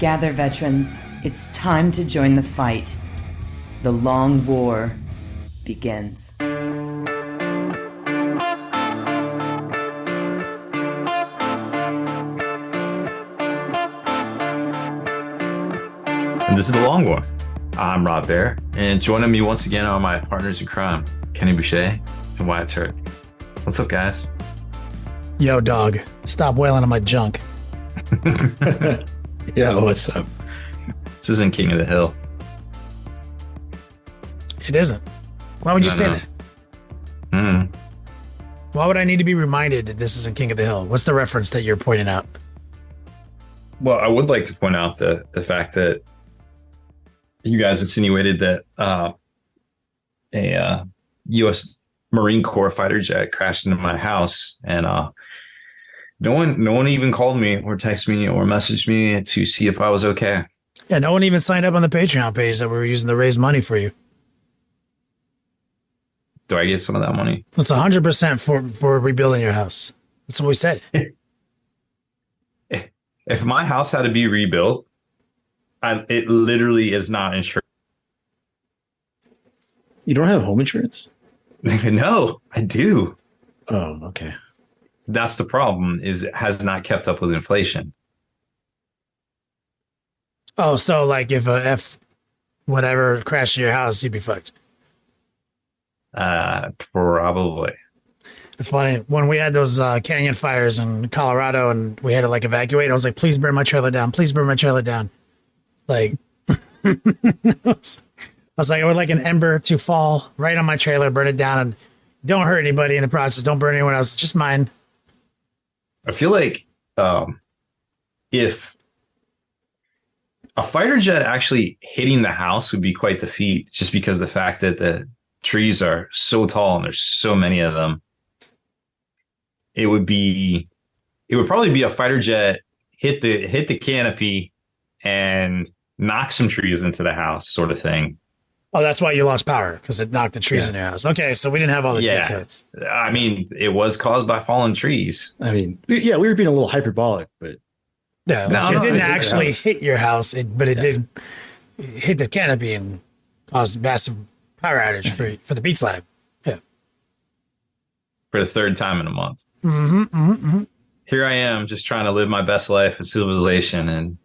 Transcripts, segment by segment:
Gather, veterans. It's time to join the fight. The long war begins. And this is The Long War. I'm Rob Bear, and joining me once again are my partners in crime, Kenny Boucher and Wyatt Turk. What's up, guys? Yo, dog, stop wailing on my junk. Yo, what's up? This isn't King of the Hill. It isn't. Why would you say that? Why would I need to be reminded that this isn't King of the Hill? What's the reference that you're pointing out? Well, I would like to point out the fact that you guys insinuated that a U.S. Marine Corps fighter jet crashed into my house, and no one even called me or texted me or messaged me to see if I was okay. Yeah, no one even signed up on the Patreon page that we were using to raise money for you. Do I get some of that money? It's 100% for rebuilding your house. That's what we said. If my house had to be rebuilt, it literally is not insured. You don't have home insurance? No, I do. Oh, okay. That's the problem, is it has not kept up with inflation. Oh, so like if a F whatever crashed in your house, you'd be fucked. Probably. It's funny. When we had those canyon fires in Colorado and we had to like evacuate, I was like, please burn my trailer down. Please burn my trailer down. Like, I was like, I would like an ember to fall right on my trailer, burn it down, and don't hurt anybody in the process. Don't burn anyone else. Just mine. I feel like if a fighter jet actually hitting the house would be quite the feat, just because the fact that the trees are so tall and there's so many of them. It would probably be a fighter jet hit the canopy and knock some trees into the house, sort of thing. Oh, that's why you lost power, because it knocked the trees in your house. Okay, so we didn't have all the details. I mean, it was caused by fallen trees. I mean, yeah, we were being a little hyperbolic, but Yeah, it didn't actually hit your house, but it did hit the canopy and caused massive power outage for the Beats Lab. Yeah. For the third time in a month. Mm-hmm. Here I am, just trying to live my best life in civilization and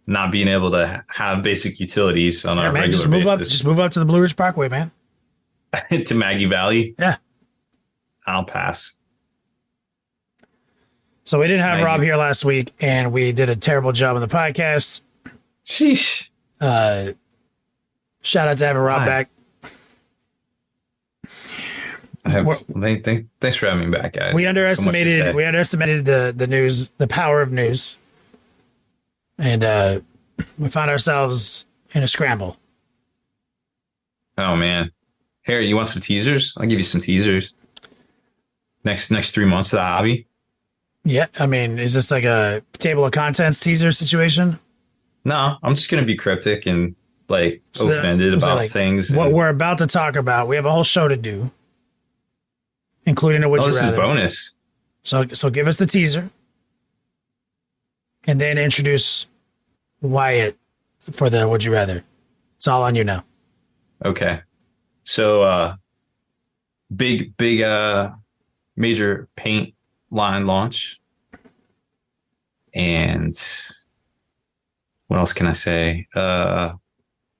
not being able to have basic utilities on a regular basis. Just move up to the Blue Ridge Parkway, man. To Maggie Valley? Yeah. I'll pass. So we didn't have Rob here last week, and we did a terrible job on the podcast. Sheesh. Shout out to having Rob back. Thanks for having me back, guys. We underestimated the news, the power of news, and we found ourselves in a scramble. Oh man, here, you want some teasers? I'll give you some teasers. Next 3 months of the hobby. Yeah, I mean, is this like a table of contents teaser situation? No, I'm just gonna be cryptic and like open-ended about things. What we're about to talk about, we have a whole show to do, including a Would You Rather. This is bonus. So give us the teaser, and then introduce Wyatt for the Would You Rather. It's all on you now. Okay. So big major paint line launch. And what else can I say?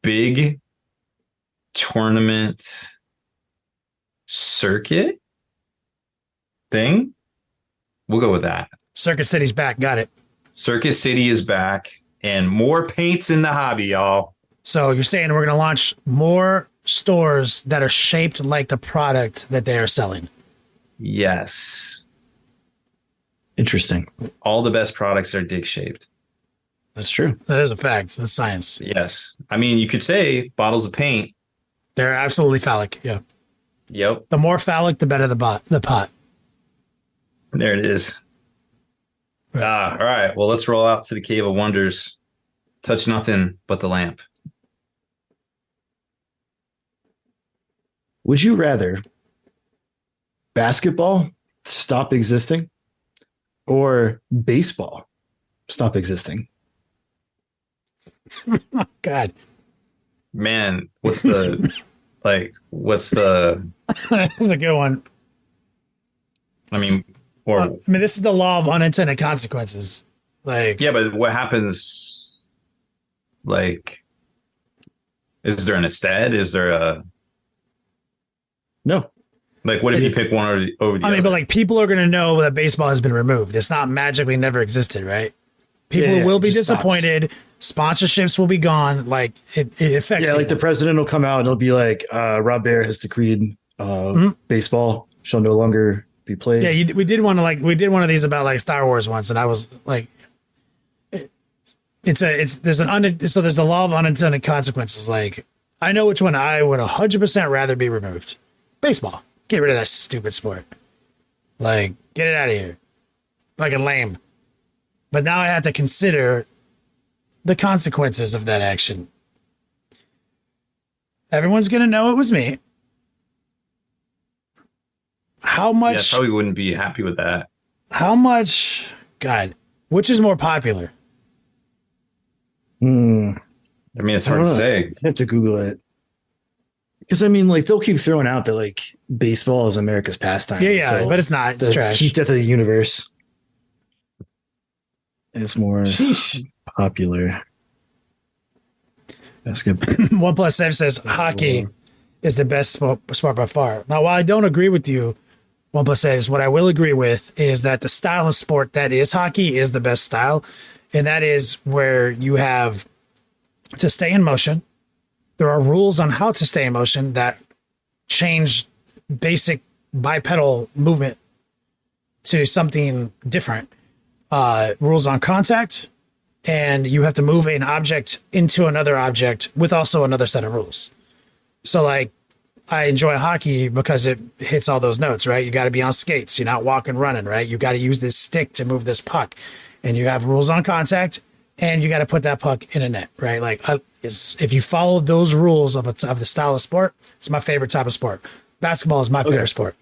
Big tournament circuit thing. We'll go with that. Circuit City's back. Got it. Circuit City is back, and more paints in the hobby, y'all. So you're saying we're going to launch more stores that are shaped like the product that they are selling? Yes. Interesting. All the best products are dick shaped. That's true. That is a fact. That's science. Yes. I mean, you could say bottles of paint. They're absolutely phallic. Yeah. Yep. The more phallic, the better the pot. There it is. All right. Well, let's roll out to the Cave of Wonders. Touch nothing but the lamp. Would you rather basketball stop existing or baseball stop existing? God, Man, what's the what's the that's a good one. I mean, or I mean, this is the law of unintended consequences. Like, yeah, but what happens? Like, is there an instead? Is there a No. like? What if you pick one over the I other? mean, but like people are going to know that baseball has been removed. It's not magically never existed, right? People Yeah, will be it just disappointed. Sponsorships will be gone. Like it affects. Yeah, like the people. president will come out and it'll be like, Rob Baer has decreed baseball shall no longer be played. Yeah, we did one of these about like Star Wars once, and I was like, there's the law of unintended consequences. Like I know which one I would 100% rather be removed. Baseball. Get rid of that stupid sport. Like get it out of here. Fucking lame. But now I have to consider the consequences of that action. Everyone's gonna know it was me. How yeah, I much? probably wouldn't be happy with that. How much? God, which is more popular? I mean, it's hard to say. I have to Google it. Because I mean, like they'll keep throwing out that like baseball is America's pastime. Yeah, but it's not. It's the trash. heat death of the universe. It's more popular. Basketball. 1+7 says hockey is the best sport by far. Now, while I don't agree with you, 1+7, what I will agree with is that the style of sport that is hockey is the best style. And that is where you have to stay in motion. There are rules on how to stay in motion that change basic bipedal movement to something different. Rules on contact, and you have to move an object into another object with also another set of rules. So like I enjoy hockey because it hits all those notes, right? You got to be on skates. You're not walking, running, right? You got to use this stick to move this puck, and you have rules on contact, and you got to put that puck in a net, right? Like if you follow those rules of the style of sport, it's my favorite type of sport. Basketball is my favorite sport.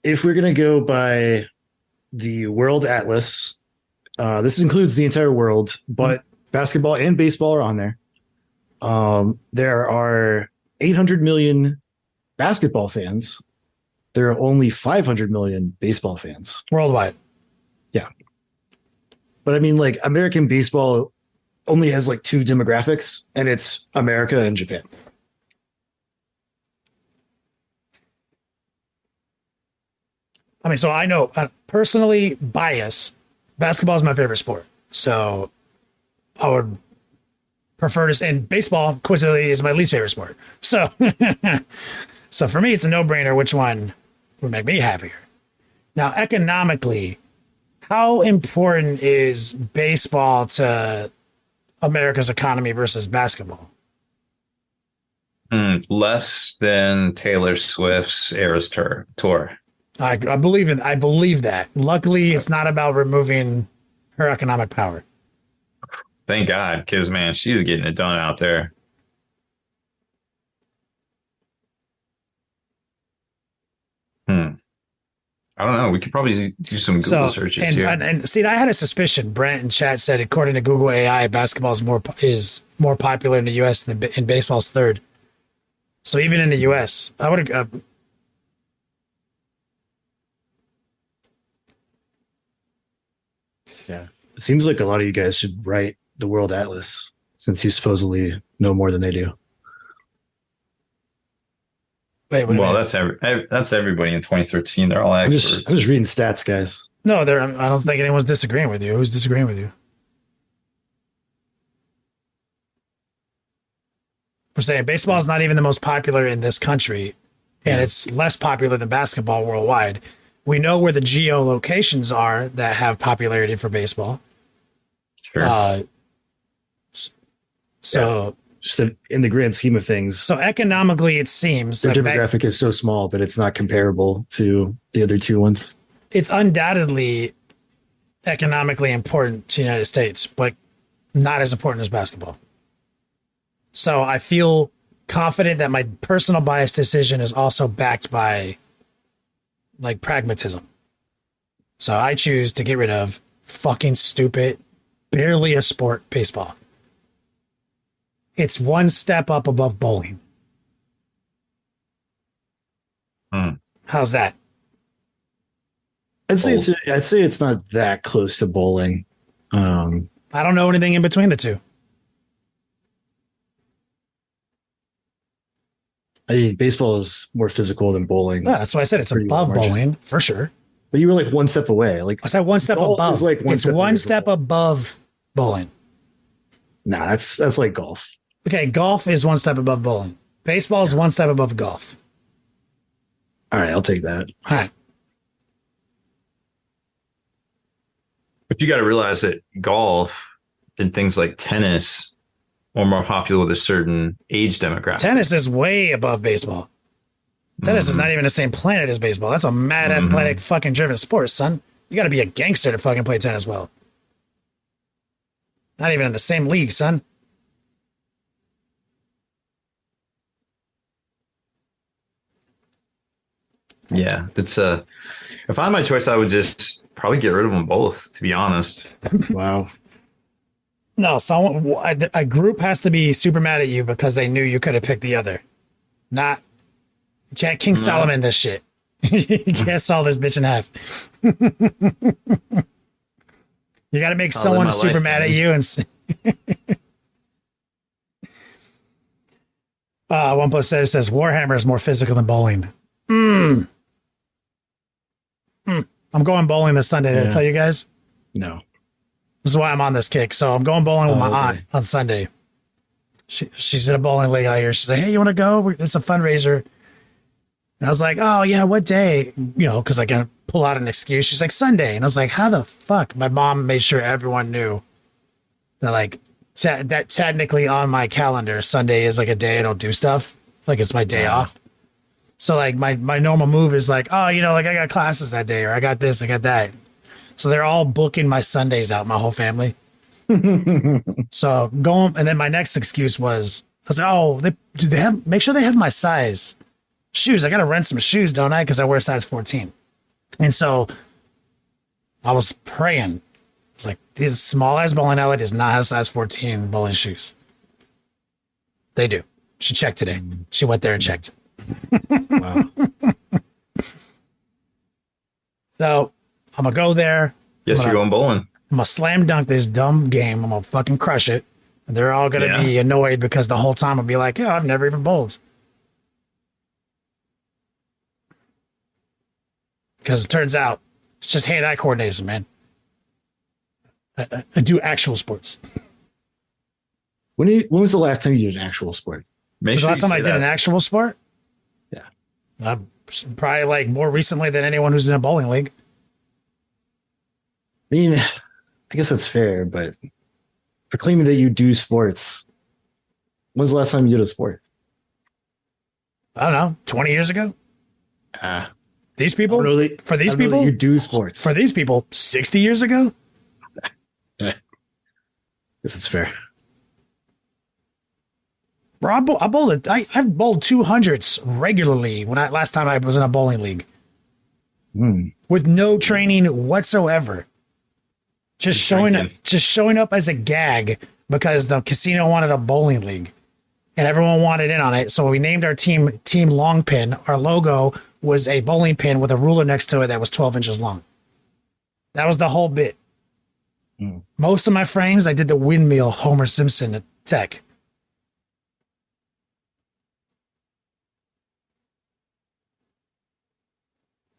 If we're gonna go by the World Atlas, this includes the entire world, but basketball and baseball are on there. There are 800 million basketball fans. There are only 500 million baseball fans Worldwide. Yeah. But I mean, like American baseball only has like two demographics, and it's America and Japan. I mean, so I know personally biased, basketball is my favorite sport. So I would prefer to, and baseball coincidentally is my least favorite sport. So, so for me, it's a no brainer. Which one would make me happier? Now, economically, how important is baseball to America's economy versus basketball? Less than Taylor Swift's Eras tour. I believe in. I believe that. Luckily, it's not about removing her economic power. Thank God, because man, she's getting it done out there. I don't know. We could probably do some Google searches here. And see, I had a suspicion. Brent in chat said, according to Google AI, basketball is more popular in the U.S. than in baseball's third. So even in the U.S., I would. Yeah. It seems like a lot of you guys should write the World Atlas since you supposedly know more than they do. Wait, well, that's everybody in 2013. They're all experts. I'm just reading stats, guys. No, I don't think anyone's disagreeing with you. Who's disagreeing with you? We're saying baseball is not even the most popular in this country, and it's less popular than basketball worldwide. We know where the geolocations are that have popularity for baseball. Sure. So just that in the grand scheme of things, so economically, it seems their demographic is so small that it's not comparable to the other two ones. It's undoubtedly economically important to the United States, but not as important as basketball. So I feel confident that my personal bias decision is also backed by like pragmatism. So I choose to get rid of fucking stupid, barely a sport baseball. it's one step up above bowling. How's that? I'd say it's not that close to bowling. I don't know anything in between the two. I mean, baseball is more physical than bowling. Yeah, that's why I said it's Pretty above much. bowling for sure. But you were like one step away. Like I said one step golf above. is like one It's step one away step from above bowling. nah, that's like golf. Okay, golf is one step above bowling. Baseball is one step above golf. All right, I'll take that. All right. But you got to realize that golf and things like tennis are more popular with a certain age demographic. Tennis is way above baseball. Tennis is not even the same planet as baseball. That's a mad athletic fucking driven sport, son. You got to be a gangster to fucking play tennis well. Not even in the same league, son. Yeah, it's if I had my choice, I would just probably get rid of them both. To be honest, Wow. No, a group has to be super mad at you because they knew you could have picked the other. Not, you can't King Solomon this shit. You can't saw this bitch in half. You got to make I'll someone live my super life, mad at man. you and. One plus says Warhammer is more physical than bowling. I'm going bowling this Sunday. Did I Yeah. tell you guys? No. This is why I'm on this kick. So I'm going bowling with my okay. aunt on Sunday. She's in a bowling league out here. She's like, hey, you want to go? It's a fundraiser. And I was like, oh, yeah, what day? You know, because I can pull out an excuse. She's like, Sunday. And I was like, how the fuck? My mom made sure everyone knew that, like, that technically on my calendar, Sunday is like a day I don't do stuff. Like, it's my day off. So, like, my normal move is like, oh, you know, like, I got classes that day, or I got this, I got that. So they're all booking my Sundays out, my whole family. So going, and then my next excuse was, I was like, oh, do they have, make sure they have my size shoes. I got to rent some shoes, don't I? Because I wear size 14. And so I was praying. It's like, this small ass bowling alley does not have size 14 bowling shoes. They do. She checked today. She went there and checked. Wow. So I'm going to go there. yes, you're going bowling. I'm going to slam dunk this dumb game. I'm going to fucking crush it. And they're all going to Yeah. be annoyed because the whole time I'll be like, yeah, I've never even bowled. Because it turns out it's just hand-eye coordination, man. I do actual sports. When was the last time you did an actual sport? Make Was the sure last you time say I did an that. actual sport? Yeah. Probably like more recently than anyone who's in a bowling league. I mean, I guess that's fair, but for claiming that you do sports, when's the last time you did a sport? I don't know, 20 years ago? These people? I don't know that- For these I don't know that people? you do sports. For these people, 60 years ago? Guess it's fair. Bro, I bowled it. I've bowled 200s regularly last time I was in a bowling league with no training whatsoever. Just showing up as a gag because the casino wanted a bowling league and everyone wanted in on it. So we named our team Team Long Pin. Our logo was a bowling pin with a ruler next to it that was 12 inches long. That was the whole bit. Most of my frames, I did the windmill Homer Simpson tech.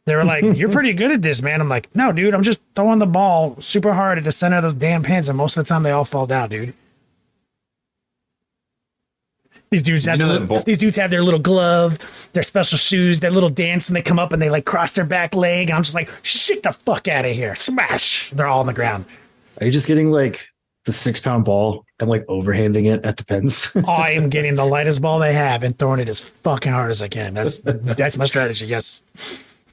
They were like, you're pretty good at this, man. I'm like, no, dude, I'm just throwing the ball super hard at the center of those damn pins, and most of the time they all fall down, dude. These dudes have their little glove, their special shoes, their little dance, and they come up and they like cross their back leg, and I'm just like, shit the fuck out of here. Smash. They're all on the ground. Are you just getting like the 6-pound ball and like overhanding it at the pins? I am getting the lightest ball they have and throwing it as fucking hard as I can. That's my strategy, yes.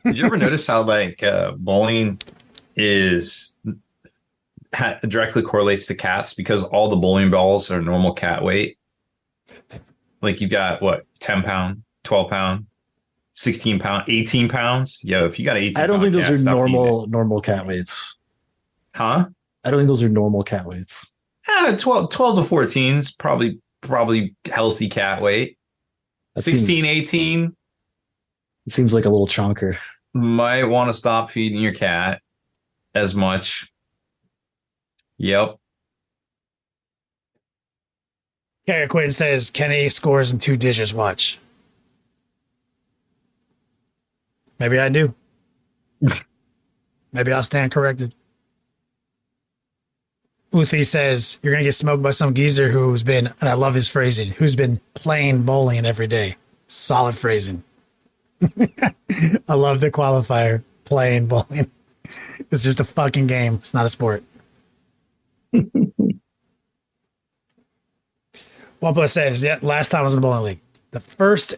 Did you ever notice how like bowling is directly correlates to cats because all the bowling balls are normal cat weight? Like you got what, 10 pound, 12 pound, 16 pound, 18 pounds? Yo, if you got 18 I don't pound think those cat, are stop feeding it. normal cat weights. Huh? I don't think those are normal cat weights. 12 to 14 is probably probably healthy cat weight. That 16, seems- 18, It seems like a little chonker. might want to stop feeding your cat as much. Yep. Kara Quinn says Kenny scores in 2 digits. Watch. Maybe I do. Maybe I'll stand corrected. Uthi says you're gonna get smoked by some geezer who's been, and I love his phrasing, who's been playing bowling every day. Solid phrasing. I love the qualifier. Playing bowling. It's just a fucking game. It's not a sport. OnePlus says, yeah, last time I was in the bowling league. The first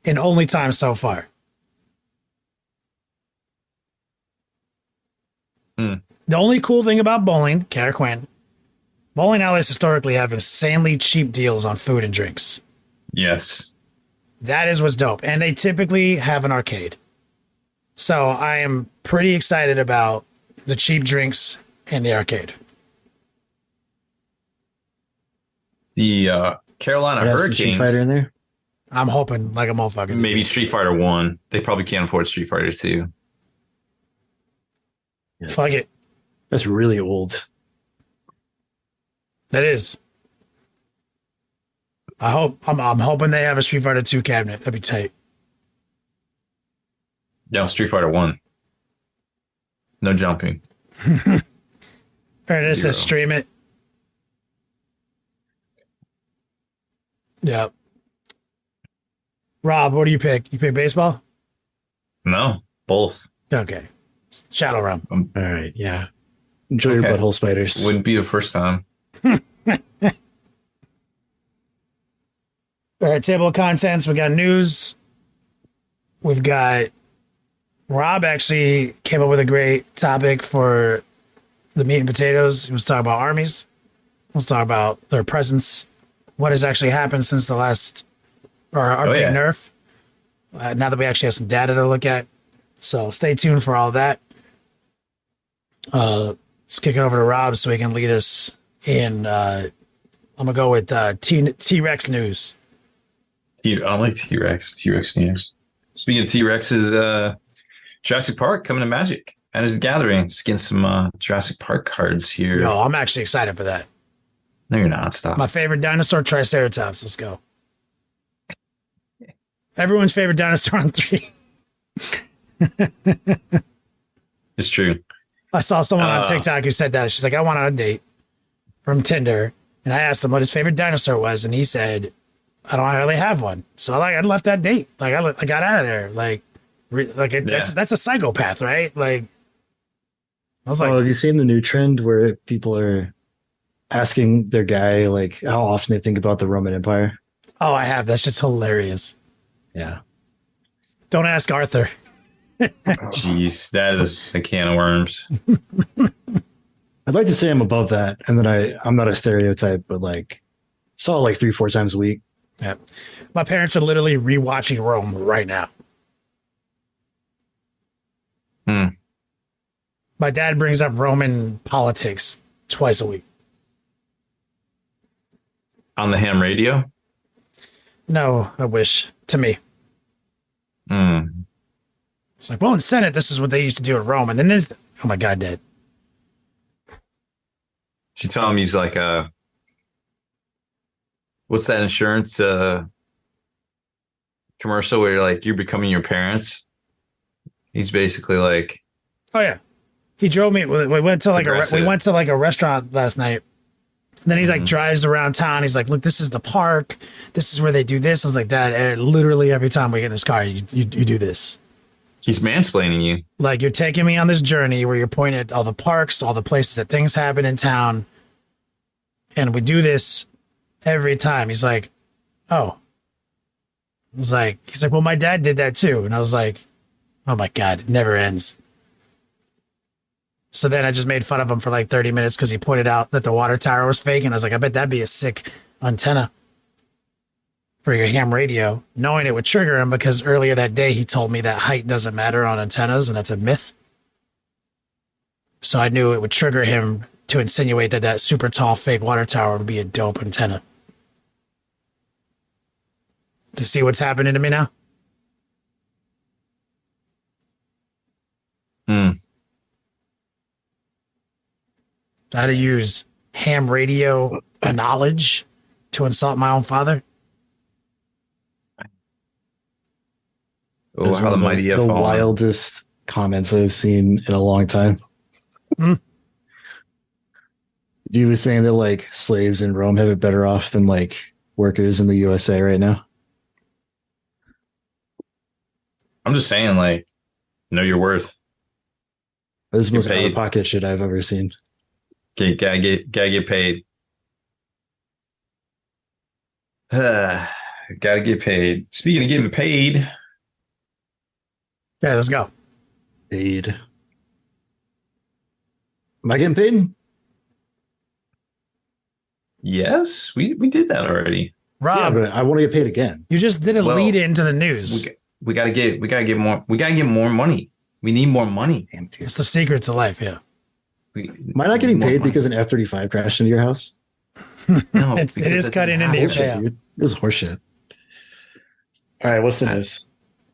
and only time so far. The only cool thing about bowling, Kara Quinn, bowling alleys historically have insanely cheap deals on food and drinks. Yes. That is what's dope. And they typically have an arcade. So I am pretty excited about the cheap drinks and the arcade. The Carolina Have some Street Hurricanes, Fighter in there. I'm hoping like a motherfucker. maybe Street Fighter 1. They probably can't afford Street Fighter 2. Fuck it. That's really old. That is. I'm hoping they have a Street Fighter 2 cabinet. That'd be tight. No, Street Fighter 1. No jumping. All right, it says Zero. stream it. Yep. Rob, what do you pick? You pick baseball? No, both. Okay. Shadowrun. All right, yeah. Enjoy your Okay. butthole spiders. Wouldn't be the first time. All right, table of contents. We got news. We've got Rob actually came up with a great topic for the meat and potatoes. He was talking about armies. He was talking about their presence, what has actually happened since the last, or our Oh, big yeah. nerf. Now that we actually have some data to look at. So stay tuned for all that. Let's kick it over to Rob so he can lead us in. I'm going to go with T-Rex news. I don't like T-Rex. T-Rex news. Speaking of T-Rexes, Jurassic Park coming to Magic. And there's a gathering. Let's get some Jurassic Park cards here. Yo, I'm actually excited for that. No, you're not. Stop. My favorite dinosaur, Triceratops. Let's go. Everyone's favorite dinosaur on 3. It's true. I saw someone on TikTok who said that. She's like, I went on a date from Tinder, and I asked him what his favorite dinosaur was, and he said, I don't really have one. So I left that date. Like I got out of there. That's a psychopath, right? Like I was like, Have you seen the new trend where people are asking their guy like how often they think about the Roman Empire? oh, I have. That's just hilarious. Yeah. Don't ask Arthur. Jeez, that is a can of worms. I'd like to say I'm above that, and then I'm not a stereotype, but like saw it like 3-4 times a week. Yep. My parents are literally rewatching Rome right now. Hmm. My dad brings up Roman politics twice a week. On the ham radio? No, I wish. To me. Hmm. It's like, well, in Senate, this is what they used to do in Rome. And then there's, oh my God, Dad. Did you tell him he's like what's that insurance commercial where you're like, you're becoming your parents? He's basically like, Oh yeah. He drove me. We went to like a restaurant last night. And then he's like drives around town. He's like, look, this is the park. This is where they do this. I was like, Dad, literally every time we get in this car, you do this. he's mansplaining you. Like you're taking me on this journey where you're pointing at all the parks, all the places that things happen in town. And we do this every time. He's like, oh. He's like, well, my dad did that too. And I was like, oh my God, it never ends. So then I just made fun of him for like 30 minutes because he pointed out that the water tower was fake. And I was like, I bet that'd be a sick antenna for your ham radio, knowing it would trigger him because earlier that day he told me that height doesn't matter on antennas and that's a myth. So I knew it would trigger him to insinuate that super tall fake water tower would be a dope antenna. to see what's happening to me now? How to use ham radio knowledge to insult my own father? Oh, It's how one the of mighty have the fallen. wildest comments I've seen in a long time. Dude was saying that like slaves in Rome have it better off than like workers in the USA right now. I'm just saying, like, know your worth. This is the most Get out paid. of pocket shit I've ever seen. Gotta get paid. Gotta get paid. Speaking of getting paid, Yeah, let's go. Paid. Am I getting paid? yes, we did that already. Yeah, Rob, but I want to get paid again. you just didn't Well, lead into the news. We gotta get more money. We need more money. It's the secret to life, yeah. Am I not getting more paid money. because an F-35 crashed into your house? No, It because is it cutting didn't into your happen. Horseshit, Yeah. dude. This is horseshit. All right, what's the news?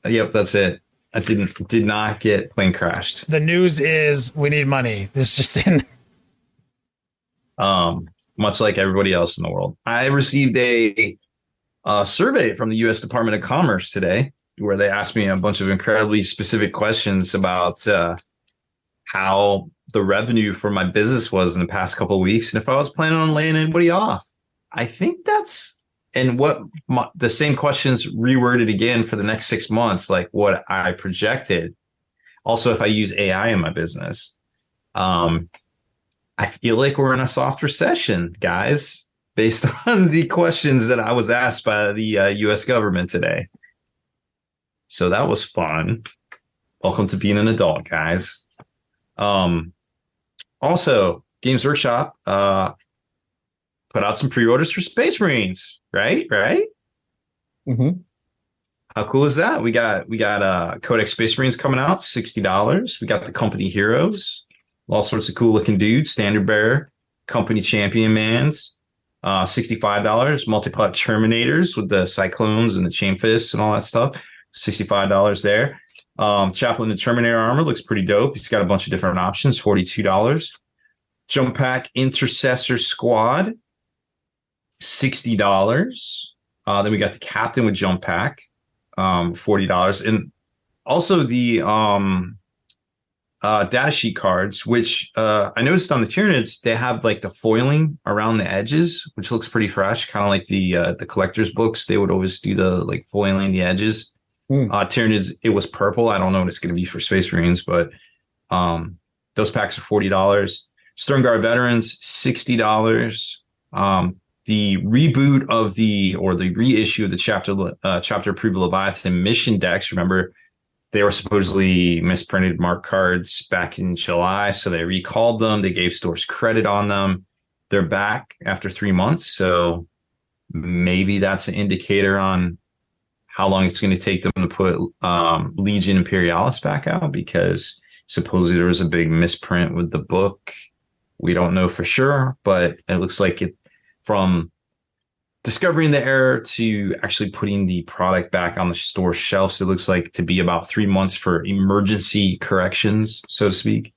Yep, that's it. I did not get plane crashed. The news is we need money. This just in. Much like everybody else in the world. I received a survey from the U.S. Department of Commerce today, where they asked me a bunch of incredibly specific questions about how the revenue for my business was in the past couple of weeks, and if I was planning on laying anybody off. I think that's the same questions reworded again for the next 6 months, like what I projected. Also, if I use AI in my business, I feel like we're in a soft recession, guys, based on the questions that I was asked by the U.S. government today. So that was fun. Welcome to being an adult, guys. Also, Games Workshop put out some pre-orders for Space Marines, right? Mm-hmm. How cool is that? We got Codex Space Marines coming out, $60. We got the Company Heroes, all sorts of cool looking dudes, Standard Bearer, Company Champion Mans, $65. Multipod Terminators with the Cyclones and the Chain Fists and all that stuff, $65 there. Chaplain and Terminator armor looks pretty dope. He's got a bunch of different options, $42. Jump Pack Intercessor Squad, $60. Then we got the Captain with Jump Pack, $40. And also the data sheet cards, which I noticed on the Tyranids, they have like the foiling around the edges, which looks pretty fresh, kind of like the collector's books. They would always do the like foiling the edges. Tyranids, it was purple. I don't know what it's going to be for Space Marines, but those packs are $40. Sternguard Veterans, $60. The reboot of the reissue of the chapter approved Leviathan mission decks. Remember, they were supposedly misprinted mark cards back in July, so they recalled them. They gave stores credit on them. They're back after 3 months, so maybe that's an indicator on how long it's going to take them to put Legion Imperialis back out, because supposedly there was a big misprint with the book. We don't know for sure, but it looks like it, from discovering the error to actually putting the product back on the store shelves, it looks like to be about 3 months for emergency corrections, so to speak.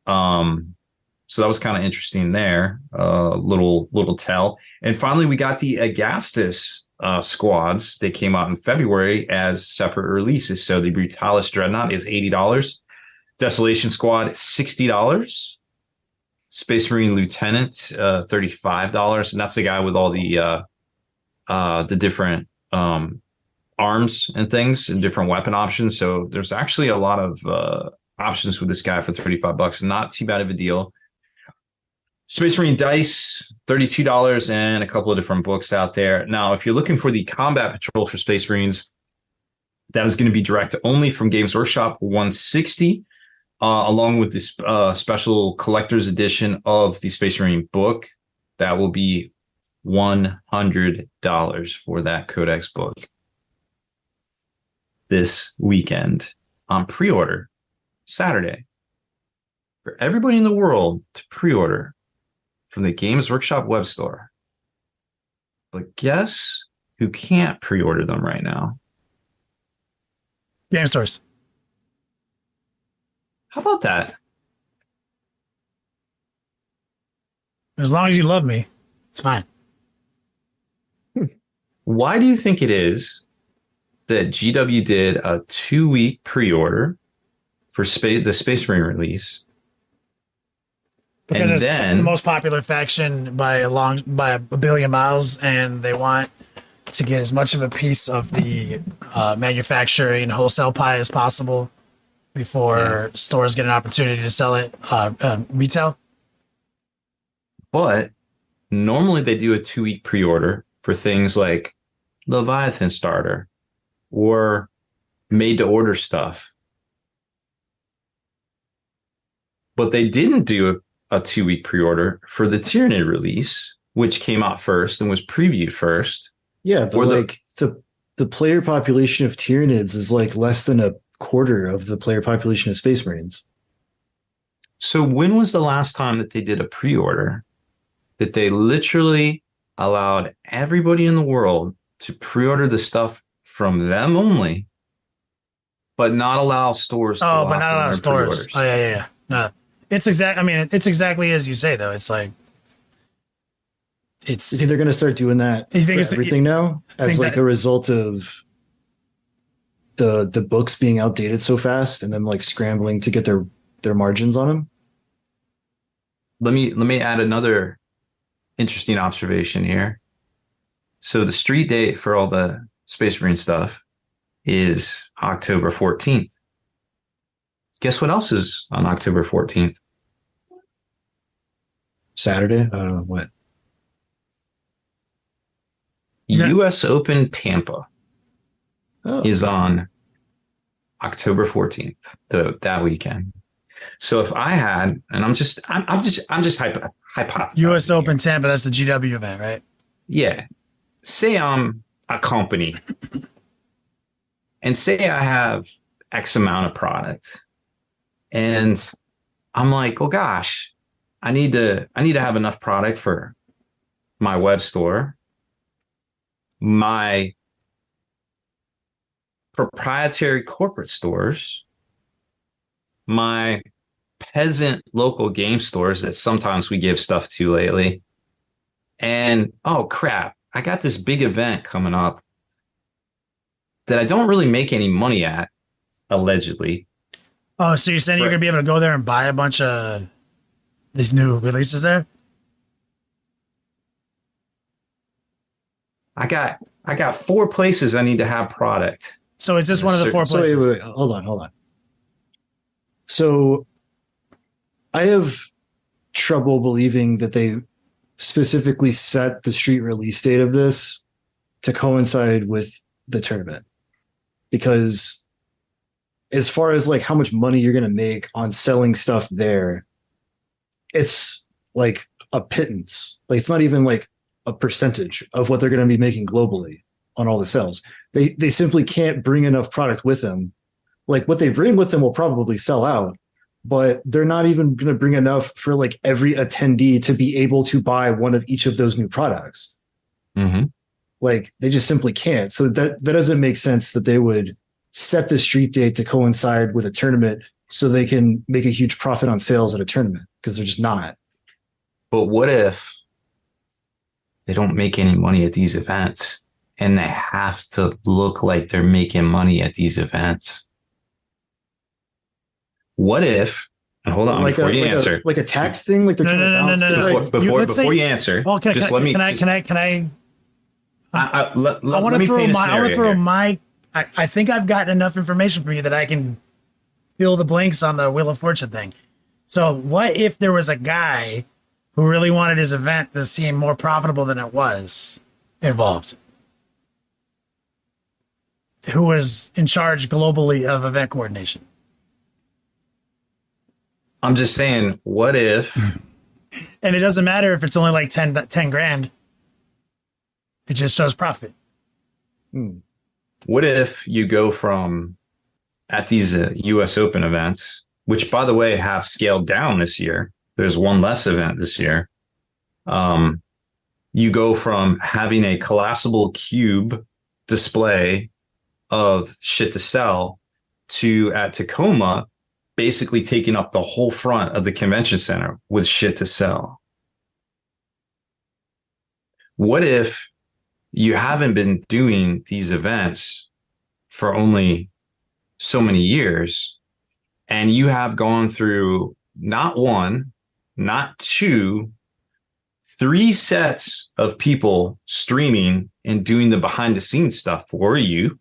So that was kind of interesting there. Little tell. And finally, we got the Agastus squads. They came out in February as separate releases. So the Brutalis Dreadnought is $80. Desolation Squad, $60. Space Marine Lieutenant, $35. And that's the guy with all the different arms and things and different weapon options. So there's actually a lot of options with this guy for $35. Not too bad of a deal. Space Marine Dice, $32, and a couple of different books out there. Now, if you're looking for the Combat Patrol for Space Marines, that is going to be direct only from Games Workshop, $160, along with this special collector's edition of the Space Marine book. That will be $100 for that Codex book this weekend on pre-order Saturday. For everybody in the world to pre-order from the Games Workshop web store. But guess who can't pre-order them right now? Game stores. How about that? As long as you love me, it's fine. Why do you think it is that GW did a 2-week pre-order for the Space Marine release? Because And it's then- the most popular faction by a billion miles, and they want to get as much of a piece of the manufacturing wholesale pie as possible before stores get an opportunity to sell it retail. But normally they do a 2-week pre-order for things like Leviathan starter or made to order stuff. But they didn't do a 2-week pre-order for the Tyranid release, which came out first and was previewed first. Yeah, but Or the player population of Tyranids is like less than a quarter of the player population of Space Marines. So when was the last time that they did a pre-order that they literally allowed everybody in the world to pre-order the stuff from them only, but not allow stores to Oh, lock but not in a lot their of stores. pre-orders? Oh, yeah. No, it's exactly as you say, though. It's like, You it's think they're going to start doing that You think for it's- everything now as think like that- a result of the books being outdated so fast and then like scrambling to get their margins on them? Let me add another interesting observation here. So the street date for all the Space Marine stuff is October 14th. Guess what else is on October 14th? Saturday? I don't know what. Yeah. US Open Tampa Oh, is on October 14th, that weekend. So if I had, and I'm just hypothesizing. U.S. here. Open Tampa. That's the GW event, right? Yeah. Say I'm a company and say I have X amount of product and I'm like, oh gosh, I need to have enough product for my web store, my proprietary corporate stores, my peasant local game stores that sometimes we give stuff to lately. And oh crap, I got this big event coming up that I don't really make any money at, allegedly. Oh, so you're saying you're Right. gonna be able to go there and buy a bunch of these new releases there? I got 4 places I need to have product. So is this one of the 4 so wait, places? wait, hold on. So I have trouble believing that they specifically set the street release date of this to coincide with the tournament, because as far as like how much money you're going to make on selling stuff there, it's like a pittance. Like it's not even like a percentage of what they're going to be making globally on all the sales. They simply can't bring enough product with them. Like what they bring with them will probably sell out, but they're not even going to bring enough for like every attendee to be able to buy one of each of those new products. Mm-hmm. Like they just simply can't. So that doesn't make sense that they would set the street date to coincide with a tournament so they can make a huge profit on sales at a tournament, because they're just not. But what if they don't make any money at these events and they have to look like they're making money at these events? What if, and hold on, before you answer, like a tax thing, like they're No, trying to no, balance. no, no, 'cause, no. like, before you answer, Well, just let me. Can I I want want to to throw paint a my. I want scenario to throw here. my. I think I've gotten enough information from you that I can fill the blanks on the Wheel of Fortune thing. So, what if there was a guy who really wanted his event to seem more profitable than it was involved, who was in charge globally of event coordination? I'm just saying, what if And it doesn't matter if it's only like 10 grand. It just shows profit. What if you go from at these US Open events, which by the way have scaled down this year? There's one less event this year. You you go from having a collapsible cube display of shit to sell to at Tacoma, basically taking up the whole front of the convention center with shit to sell. What if you haven't been doing these events for only so many years, and you have gone through not one, not two, 3 sets of people streaming and doing the behind the scenes stuff for you.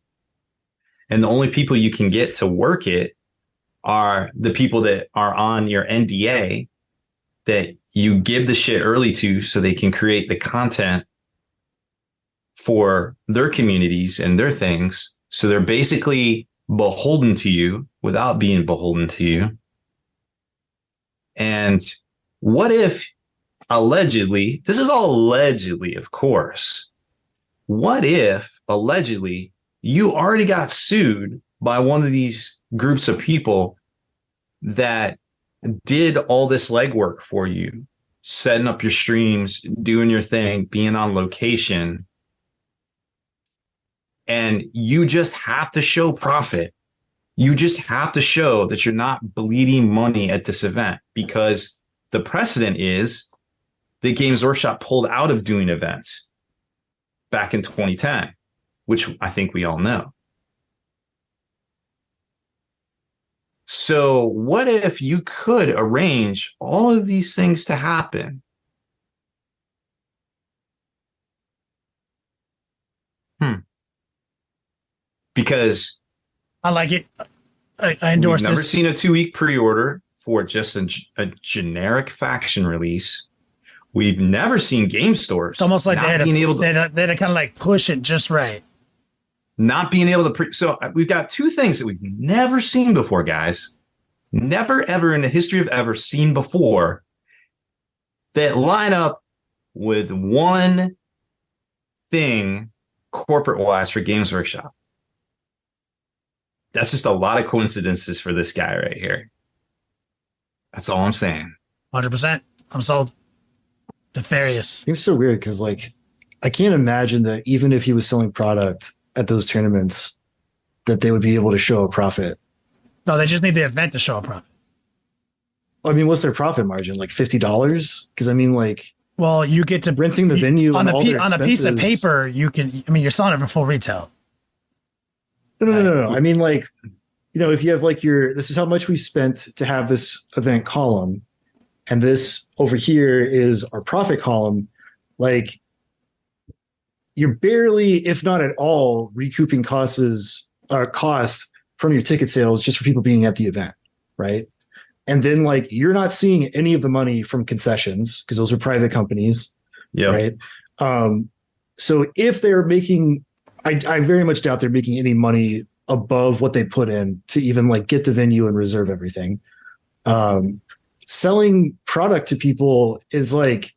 And the only people you can get to work it are the people that are on your NDA that you give the shit early to so they can create the content for their communities and their things. So they're basically beholden to you without being beholden to you. And what if allegedly, this is all allegedly, of course, what if allegedly you already got sued by one of these groups of people that did all this legwork for you, setting up your streams, doing your thing, being on location, and you just have to show profit. You just have to show that you're not bleeding money at this event, because the precedent is the Games Workshop pulled out of doing events back in 2010, which I think we all know. So what if you could arrange all of these things to happen? Because I like it. I endorse we've never this. seen a 2-week pre-order for just a generic faction release. We've never seen game stores. It's almost like not they had being able to, they had to kind of like push it just right. not being able to. So we've got 2 things that we've never seen before, guys. Never, ever in the history of ever seen before that line up with one thing corporate-wise for Games Workshop. That's just a lot of coincidences for this guy right here. That's all I'm saying. 100%. I'm sold. Nefarious. Seems so weird because, like, I can't imagine that even if he was selling product at those tournaments, that they would be able to show a profit. No, they just need the event to show a profit. I mean, what's their profit margin? Like $50? Because I mean, like, Well, you get to renting the venue on and all their on a piece of expenses. paper. You can. I mean, you're selling it for full retail. No. I mean, like, you know, if you have like this is how much we spent to have this event column, and this over here is our profit column. Like, you're barely, if not at all, recouping cost from your ticket sales just for people being at the event, right? And then, like, you're not seeing any of the money from concessions because those are private companies, Yeah. right? So if they're making, I very much doubt they're making any money above what they put in to even like get the venue and reserve everything. Selling product to people is like,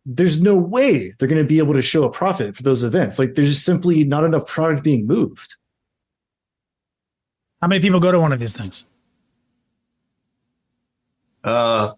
there's no way they're going to be able to show a profit for those events. Like, there's just simply not enough product being moved. How many people go to one of these things? I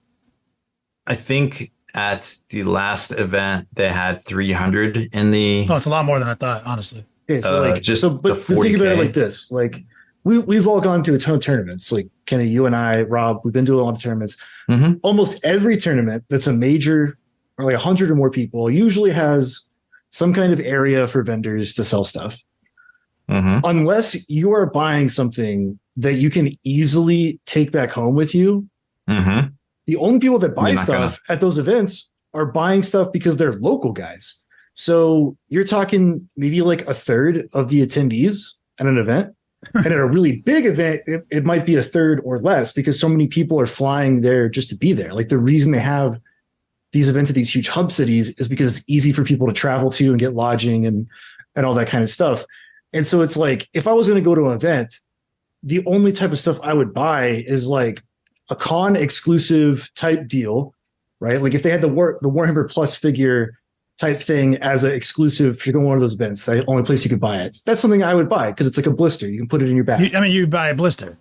think at the last event they had 300 in the. Oh, it's a lot more than I thought, honestly. Okay, so like, just so, but the think about it 40K. like this: like, we've all gone to a ton of tournaments. Like, Kenny, you and I, Rob, we've been to a lot of tournaments. Mhm. Almost every tournament that's a major, or like 100 or more people, usually has some kind of area for vendors to sell stuff. Mhm. Unless you are buying something that you can easily take back home with you, Mhm. the only people that buy You're not stuff at those events are buying stuff because they're local guys. So you're talking maybe like a third of the attendees at an event. And at a really big event, it might be a third or less because so many people are flying there just to be there. Like, the reason they have these events at these huge hub cities is because it's easy for people to travel to and get lodging and all that kind of stuff. And so it's like, if I was going to go to an event, the only type of stuff I would buy is like a con exclusive type deal, right? Like, if they had the Warhammer Plus figure type thing as an exclusive for going to one of those events, the only place you could buy it. That's something I would buy because it's like a blister. You can put it in your bag. You buy a blister.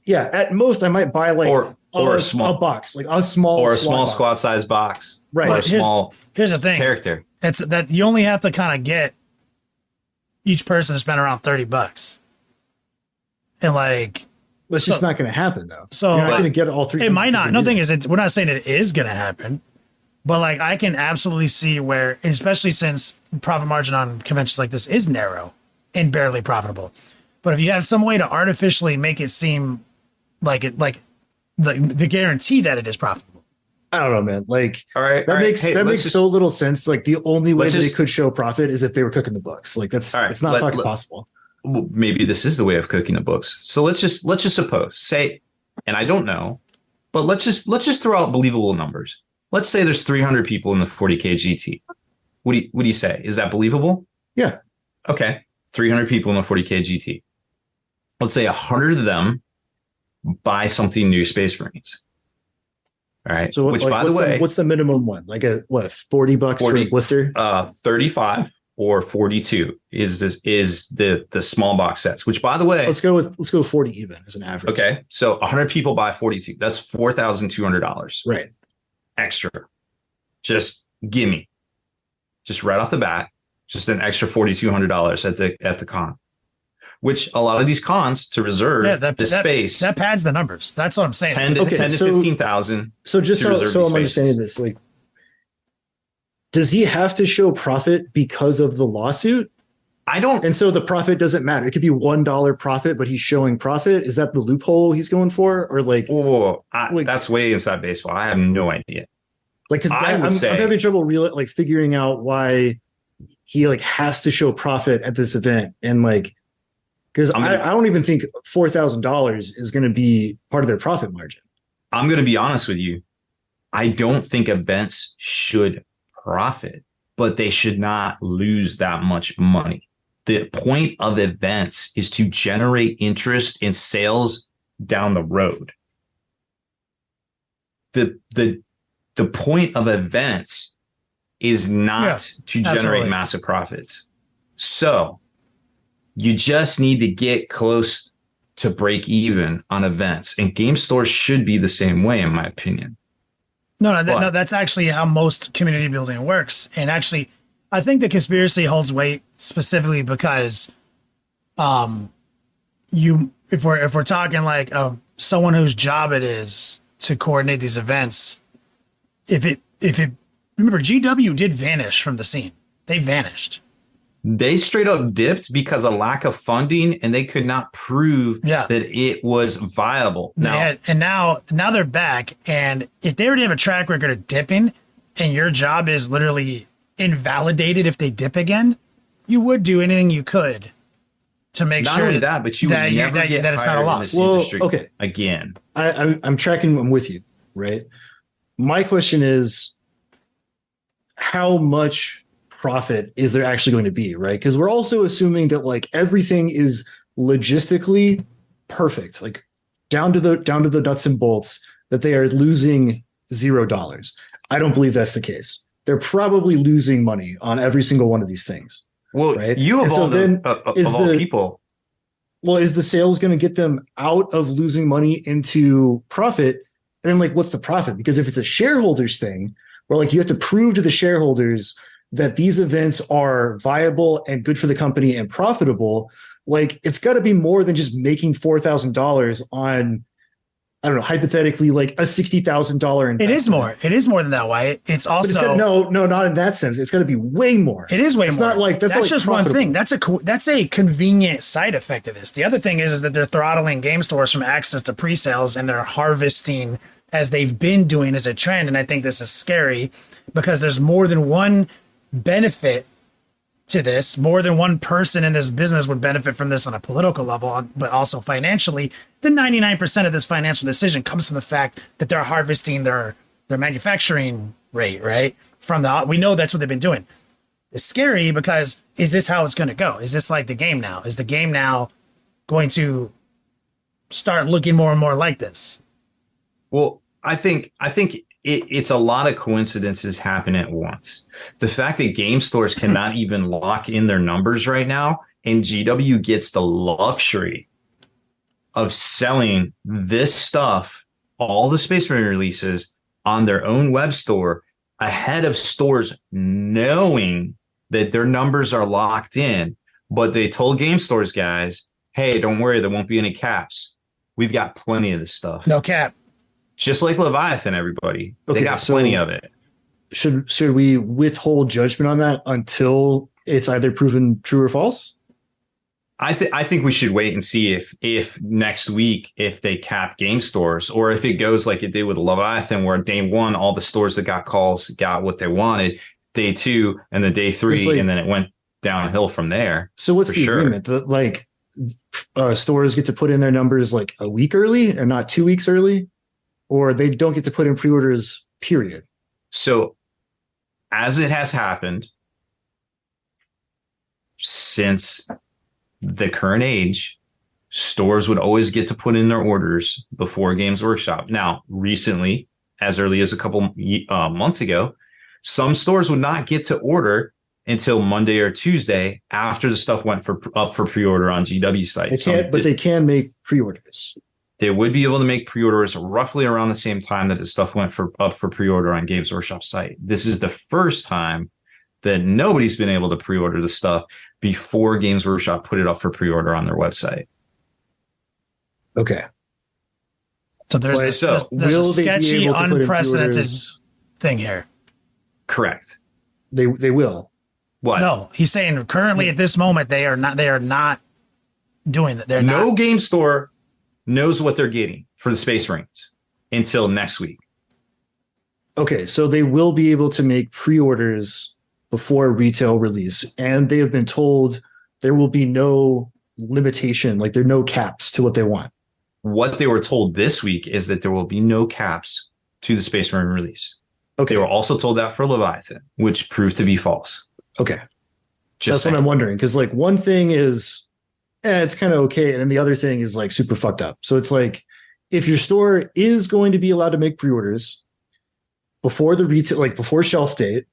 Yeah, at most I might buy like Or Or a box, like a small box. squad size box, Right. Or a But here's- small Here's the thing. character. It's that you only have to kind of get each person to spend around $30. And like, That's So- just not going to happen, though. so- You're not going to get all three. it might not. people No to do thing that. is, we're not saying it is going to happen, but like I can absolutely see where, especially since profit margin on conventions like this is narrow and barely profitable. But if you have some way to artificially make it seem like the guarantee that it is profitable. I don't know, man. Like All right. that all right. makes Hey, that let's makes just- so little sense. Like the only way let's that they just- could show profit is if they were cooking the books. Like that's All right, it's not let- fucking let- possible. well, maybe this is the way of cooking the books. So let's just say, and I don't know, but let's just throw out believable numbers. Let's say there's 300 people in the 40K GT. What do you say? Is that believable? Yeah. Okay. 300 people in the 40K GT. Let's say 100 of them buy something new Space Marines. All right. So Which, like, by the way, what's the minimum one? Like a what? $40 for 40 a blister? 35 or 42 is the small box sets, which, by the way, Let's go 40 even as an average. okay. So 100 people buy 42. That's $4,200 Right. extra. Just gimme. Just right off the bat, just an extra $4,200 at the con. Which a lot of these cons to reserve the space that pads the numbers. That's what I'm saying. 10 to, Okay, 10 to so- 15,000. So just to reserve so these I'm understanding spaces. this, like, does he have to show profit because of the lawsuit? I don't. And so the profit doesn't matter. It could be $1 profit, but he's showing profit. Is that the loophole he's going for, or like, Like- That's way inside baseball. I have no idea. like? Because I would I'm say- having trouble figuring out why he like has to show profit at this event, and like, because I'm gonna- I don't even think $4,000 is going to be part of their profit margin. I'm going to be honest with you. I don't think events should profit, but they should not lose that much money. The point of events is to generate interest in sales down the road. The point of events is not to generate absolutely. massive profits. So you just need to get close to break even on events, and game stores should be the same way, in my opinion. No, that's actually how most community building works. And actually, I think the conspiracy holds weight specifically because, if we're talking like someone whose job it is to coordinate these events, if it remember GW did vanish from the scene. They vanished. They straight up dipped because of lack of funding, and they could not prove that it was viable. Now they're back, and if they already have a track record of dipping, and your job is literally invalidated if they dip again, you would do anything you could to make not sure only that, but you would never get that it's not a hired in loss. this Well, industry okay. again. I'm tracking. I'm with you, right? My question is, how much profit is there actually going to be, right? Because we're also assuming that like everything is logistically perfect, like down to the nuts and bolts, that they are losing $0. I don't believe that's the case. They're probably losing money on every single one of these things. Well, right? you of And so all then of all people, well, is the sales going to get them out of losing money into profit? And then like, what's the profit? Because if it's a shareholders thing where like you have to prove to the shareholders that these events are viable and good for the company and profitable, like it's got to be more than just making $4,000 on, I don't know, hypothetically like a $60,000 investment. It is more. It is more than that, Wyatt. It's But it's also no, not in that sense. It's got to be way more. It is way it's more. Not like that's just one thing. That's a convenient side effect of this. The other thing is that they're throttling game stores from access to pre-sales, and they're harvesting as they've been doing as a trend. And I think this is scary because there's more than one benefit to this. More than one person in this business would benefit from this on a political level, but also financially. The 99% of this financial decision comes from the fact that they're harvesting their manufacturing rate, right? We know that's what they've been doing. It's scary because is this how it's going to go? Is this like the game now? Is the game now going to start looking more and more like this? Well, I think it's a lot of coincidences happen at once. The fact that game stores cannot even lock in their numbers right now, and GW gets the luxury of selling this stuff all the Space Marine releases on their own web store ahead of stores knowing that their numbers are locked in. But they told game stores guys, hey, don't worry, there won't be any caps. We've got plenty of this stuff. No cap. Just like Leviathan, everybody. Okay, they got plenty of it. Should we withhold judgment on that until it's either proven true or false? I think we should wait and see if next week, if they cap game stores, or if it goes like it did with Leviathan, where day one, all the stores that got calls got what they wanted, day two, and then day three, and then it went downhill from there. So what's the agreement? Stores get to put in their numbers like a week early and not 2 weeks early, or they don't get to put in pre-orders, period. So as it has happened since the current age, stores would always get to put in their orders before Games Workshop. Now, recently, as early as a couple months ago, some stores would not get to order until Monday or Tuesday after the stuff went up for pre-order on GW sites. They can make pre-orders. They would be able to make pre-orders roughly around the same time that the stuff went up for pre-order on Games Workshop site. This is the first time that nobody's been able to pre-order the stuff before Games Workshop put it up for pre-order on their website. Okay. So there's a sketchy, unprecedented thing here. Correct. They will. What? No, he's saying currently at this moment they are not doing that. No game store knows what they're getting for the Space Marines until next week. Okay, so they will be able to make pre-orders before retail release, and they have been told there will be no limitation, like there are no caps to what they want. What they were told this week is that there will be no caps to the Space Marine release. Okay. They were also told that for Leviathan, which proved to be false. Okay. That's what I'm wondering, because like one thing is it's kind of okay, and then the other thing is like super fucked up. So it's like if your store is going to be allowed to make pre-orders before the retail, like before shelf date,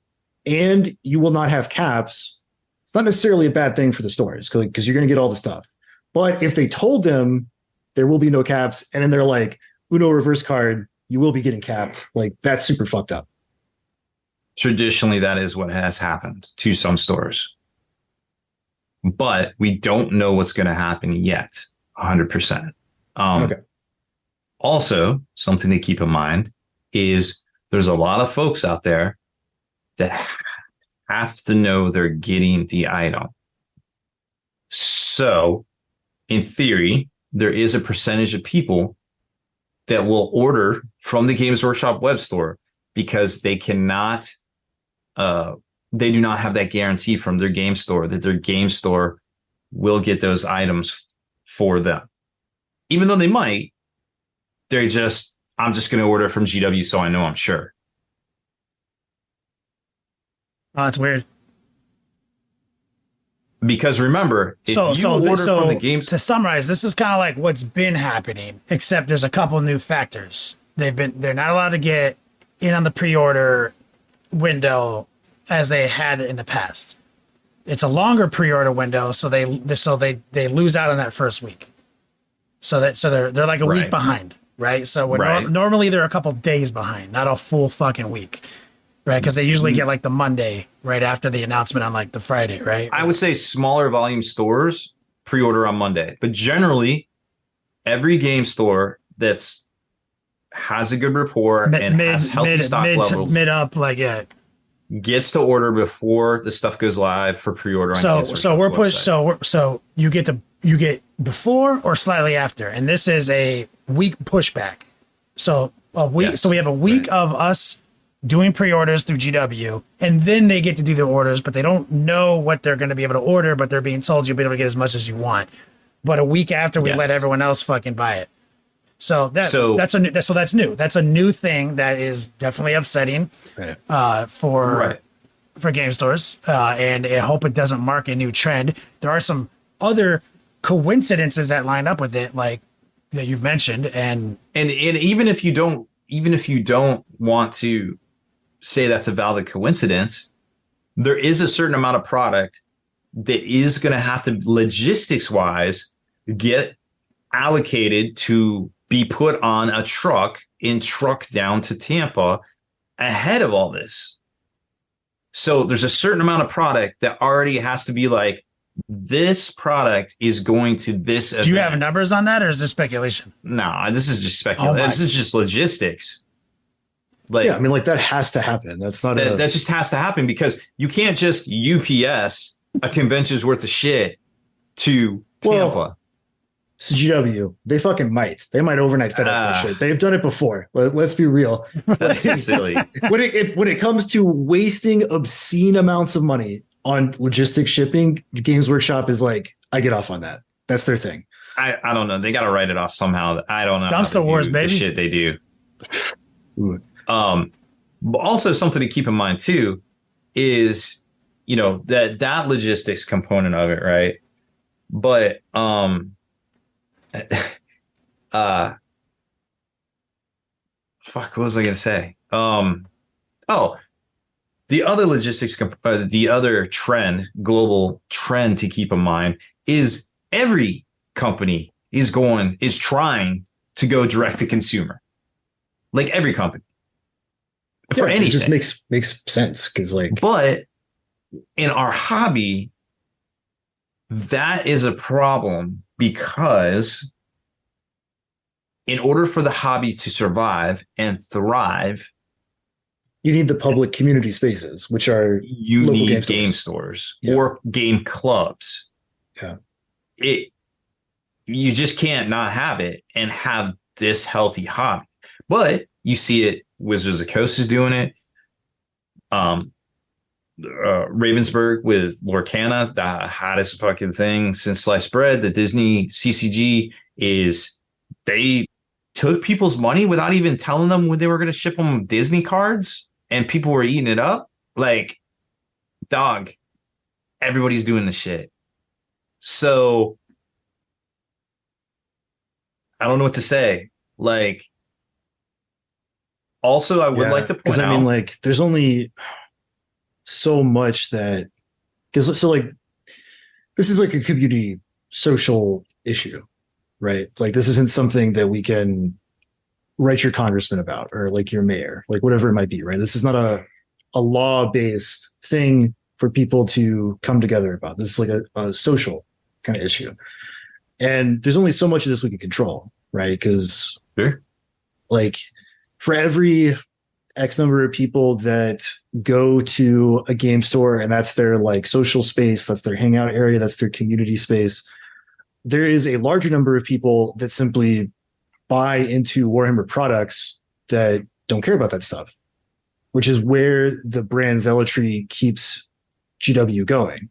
and you will not have caps, it's not necessarily a bad thing for the stores because you're going to get all the stuff. But if they told them there will be no caps, and then they're like, Uno reverse card, you will be getting capped, like that's super fucked up. Traditionally, that is what has happened to some stores. But we don't know what's going to happen yet, 100%. Okay. Also, something to keep in mind is there's a lot of folks out there that have to know they're getting the item. So, in theory, there is a percentage of people that will order from the Games Workshop web store because they cannot, they do not have that guarantee from their game store that their game store will get those items for them. Even though they might, I'm just going to order from GW so I know I'm sure. Oh, that's weird. Because remember, if you order from the games, to summarize, this is kind of like what's been happening, except there's a couple new factors. They're not allowed to get in on the pre-order window as they had in the past. It's a longer pre-order window, so they lose out on that first week. So they're like a week behind, right? So normally they're a couple days behind, not a full fucking week. Right, because they usually get like the Monday right after the announcement on like the Friday, right? I would say smaller volume stores pre-order on Monday, but generally every game store that's has a good rapport and has healthy stock levels, gets to order before the stuff goes live for pre-order. So you get before or slightly after, and this is a week pushback. So a week. Yes, so we have a week of us doing pre-orders through GW, and then they get to do their orders, but they don't know what they're going to be able to order, but they're being told you'll be able to get as much as you want. But a week after, we let everyone else fucking buy it. So that's new. That's a new thing that is definitely upsetting for game stores, and I hope it doesn't mark a new trend. There are some other coincidences that line up with it, like that you've mentioned, and even if you don't want to say that's a valid coincidence, there is a certain amount of product that is going to have to logistics wise get allocated to be put on a truck in truck down to Tampa ahead of all this. So there's a certain amount of product that already has to be like, this product is going to this event. Do you have numbers on that, or is this speculation? No, this is just speculation. Oh This is just logistics. Like, Yeah, I mean, like that has to happen. That's not that just has to happen, because you can't just UPS a convention's worth of shit to Tampa. Well, it's GW. They fucking might. They might overnight FedEx that shit. They've done it before. Let's be real. That's just silly. When it comes to wasting obscene amounts of money on logistics shipping, Games Workshop is like, I get off on that. That's their thing. I don't know. They got to write it off somehow. I don't know. Dumpster wars, baby. The shit they do. Ooh. But also something to keep in mind too is, you know, that logistics component of it, right? But fuck, what was I gonna say? The other logistics, the other trend, global trend to keep in mind is every company is trying to go direct to consumer. Like every company. For anything. It just makes sense, because like, but in our hobby, that is a problem, because in order for the hobby to survive and thrive, you need the public community spaces, which are you local need game game stores. stores or game clubs. Yeah. You just can't not have it and have this healthy hobby. But you see it, Wizards of the Coast is doing it. Ravensburg with Lorcana, the hottest fucking thing since sliced bread. The Disney CCG is, they took people's money without even telling them when they were going to ship them Disney cards, and people were eating it up. Like, dog, everybody's doing the shit. So I don't know what to say. Like, also, I would like to point out, I mean, like, there's only so much that, because so like, this is like a community social issue, right? Like, this isn't something that we can write your congressman about, or like your mayor, like whatever it might be, right? This is not a law-based thing for people to come together about. This is like a social kind of issue. And there's only so much of this we can control, right? Because sure, like, for every X number of people that go to a game store and that's their like social space, that's their hangout area, that's their community space, there is a larger number of people that simply buy into Warhammer products that don't care about that stuff, which is where the brand zealotry keeps GW going.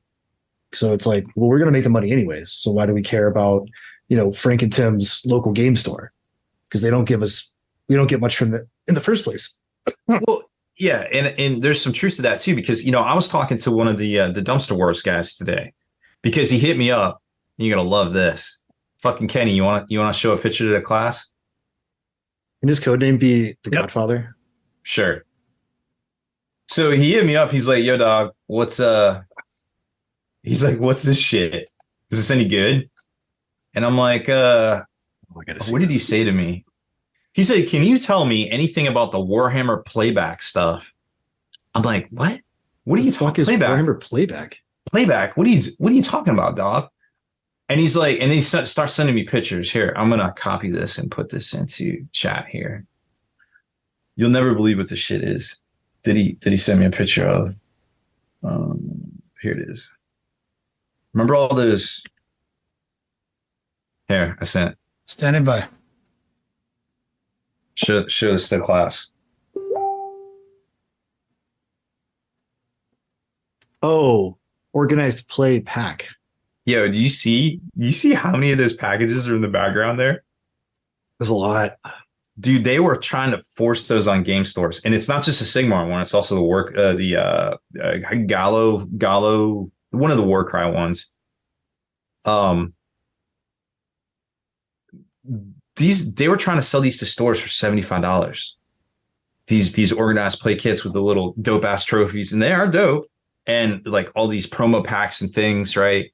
So it's like, well, we're going to make the money anyways. So why do we care about, you know, Frank and Tim's local game store? Because we don't get much from in the first place. well, yeah, and there's some truth to that too, because, you know, I was talking to one of the Dumpster Wars guys today, because he hit me up. You're gonna love this, fucking Kenny. You want to show a picture to the class? Can his code name be the Godfather? Sure. So he hit me up. He's like, "Yo, dog, what's He's like, "What's this shit? Is this any good?" And I'm like, what did he say to me? He said, "Can you tell me anything about the Warhammer playback stuff?" I'm like, "What? What are you talking about? Playback? Warhammer playback? Playback? What are you talking about, dog?" And he's like, and he starts sending me pictures. Here, I'm gonna copy this and put this into chat here. You'll never believe what this shit is. Did he send me a picture of? Here it is. Remember all those? Here, I sent. Standing by. Show this to the class. Oh, organized play pack. Yo, do you see how many of those packages are in the background there? There's a lot. Dude, they were trying to force those on game stores. And it's not just a Sigmar one, it's also the Gallo, one of the Warcry ones. They were trying to sell these to stores for $75. These organized play kits with the little dope ass trophies, and they are dope. And like all these promo packs and things, right?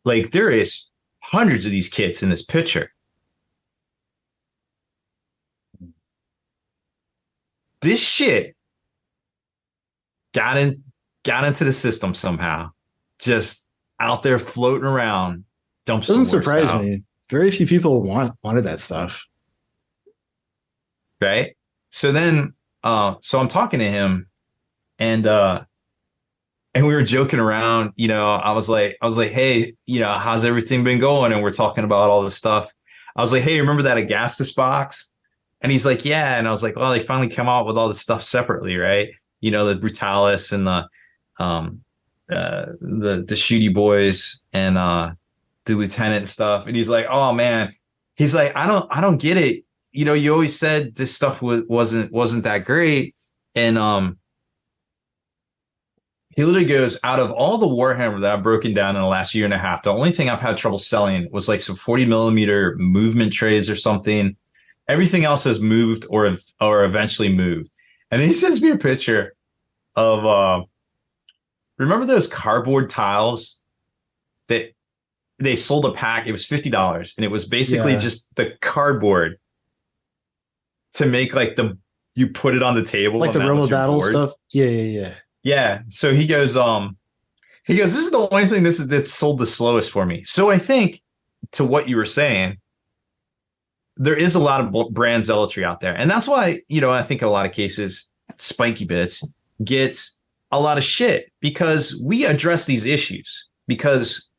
Like there is hundreds of these kits in this picture. this shit got into the system somehow, just out there floating around. Doesn't surprise me. Very few people wanted that stuff. Right. So then, so I'm talking to him, and we were joking around. I was like, hey, how's everything been going? And we're talking about all this stuff. I was like, hey, remember that Agastus box? And he's like, yeah. And I was like, well, they finally come out with all this stuff separately, right? The Brutalis and the Shooty Boys and the Lieutenant and stuff. And he's like, oh man, he's like, I don't get it. You always said this stuff wasn't that great. And he literally goes, out of all the Warhammer that I've broken down in the last year and a half, the only thing I've had trouble selling was like some 40 millimeter movement trays or something. Everything else has moved or eventually moved. And then he sends me a picture of remember those cardboard tiles that they sold a pack? It was $50, and it was basically just the cardboard to make like you put it on the table, like the Roma Battle stuff. Yeah. So he goes, this is the only thing that's sold the slowest for me. So I think, to what you were saying, there is a lot of brand zealotry out there. And that's why, I think in a lot of cases, Spiky Bits gets a lot of shit, because we address these issues, because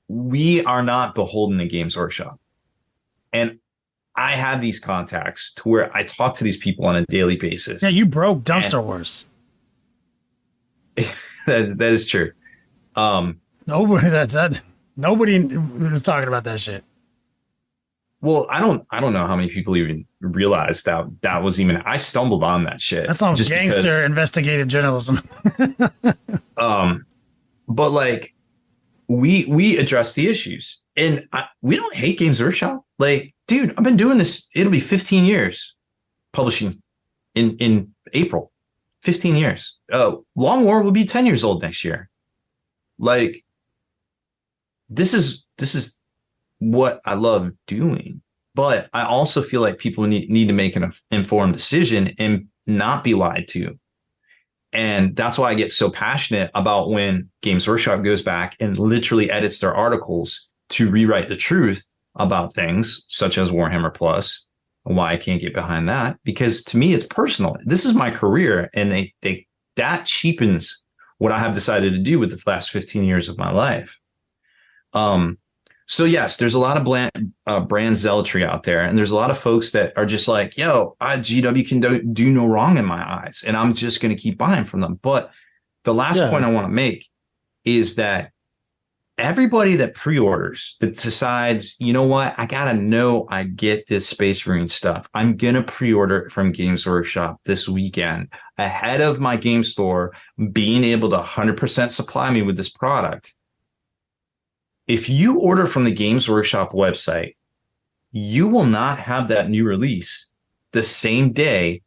we are not beholden to Games Workshop. And I have these contacts to where I talk to these people on a daily basis. Yeah, you broke Dumpster Wars. That is true. Nobody was talking about that shit. Well, I don't know how many people even realized that was even. I stumbled on that shit. That's some gangster investigative journalism. But like, we address the issues, and we don't hate Games Workshop. Like, dude, I've been doing this. It'll be 15 years publishing in April. 15 years. Long War will be 10 years old next year. Like, this is what I love doing. But I also feel like people need to make an informed decision and not be lied to. And that's why I get so passionate about when Games Workshop goes back and literally edits their articles to rewrite the truth about things such as Warhammer Plus. Why I can't get behind that, because to me it's personal. This is my career, and that cheapens what I have decided to do with the last 15 years of my life. So yes, there's a lot of brand zealotry out there, and there's a lot of folks that are just like, yo, GW can do no wrong in my eyes, and I'm just going to keep buying from them. But the last point I want to make is that everybody that pre-orders, that decides, you know what, I gotta know I get this Space Marine stuff, I'm gonna pre-order it from Games Workshop this weekend ahead of my game store being able to 100% supply me with this product. If you order from the Games Workshop website, you will not have that new release the same day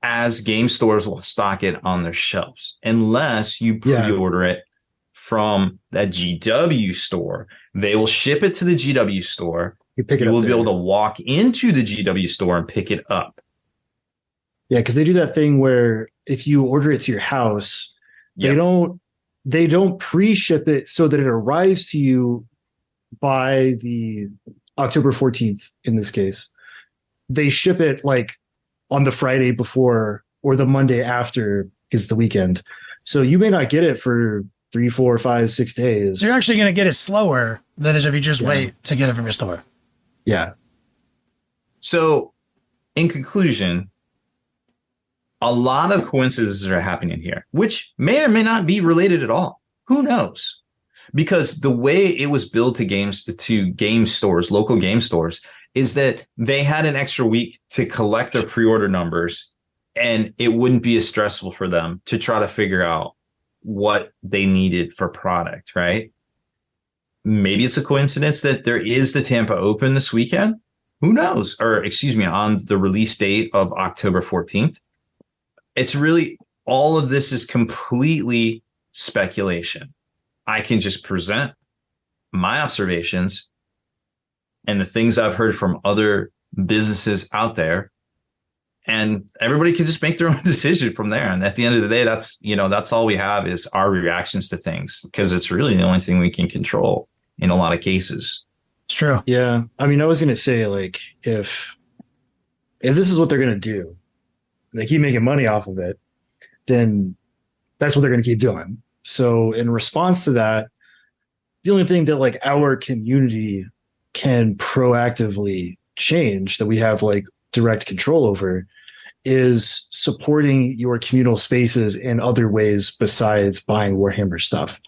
as game stores will stock it on their shelves, unless you pre-order it from that GW store. They will ship it to the GW store. You will be able to walk into the GW store and pick it up. Yeah, because they do that thing where if you order it to your house, they don't pre-ship it so that it arrives to you by the October 14th in this case. They ship it like on the Friday before or the Monday after, because it's the weekend. So you may not get it for 3, 4, 5, 6 days. So you're actually going to get it slower than if you just wait to get it from your store. Yeah. So in conclusion, a lot of coincidences are happening here, which may or may not be related at all. Who knows? Because the way it was billed to game stores, local game stores, is that they had an extra week to collect their pre-order numbers, and it wouldn't be as stressful for them to try to figure out what they needed for product, right? Maybe it's a coincidence that there is the Tampa Open this weekend. Who knows? Or excuse me, on the release date of October 14th. It's really, all of this is completely speculation. I can just present my observations and the things I've heard from other businesses out there and everybody can just make their own decision from there. And at the end of the day, that's all we have is our reactions to things, because it's really the only thing we can control in a lot of cases. It's true. Yeah. I mean, I was going to say, like, if this is what they're going to do, they keep making money off of it, then that's what they're going to keep doing. So in response to that, the only thing that like our community can proactively change, that we have like direct control over, is supporting your communal spaces in other ways besides buying Warhammer stuff.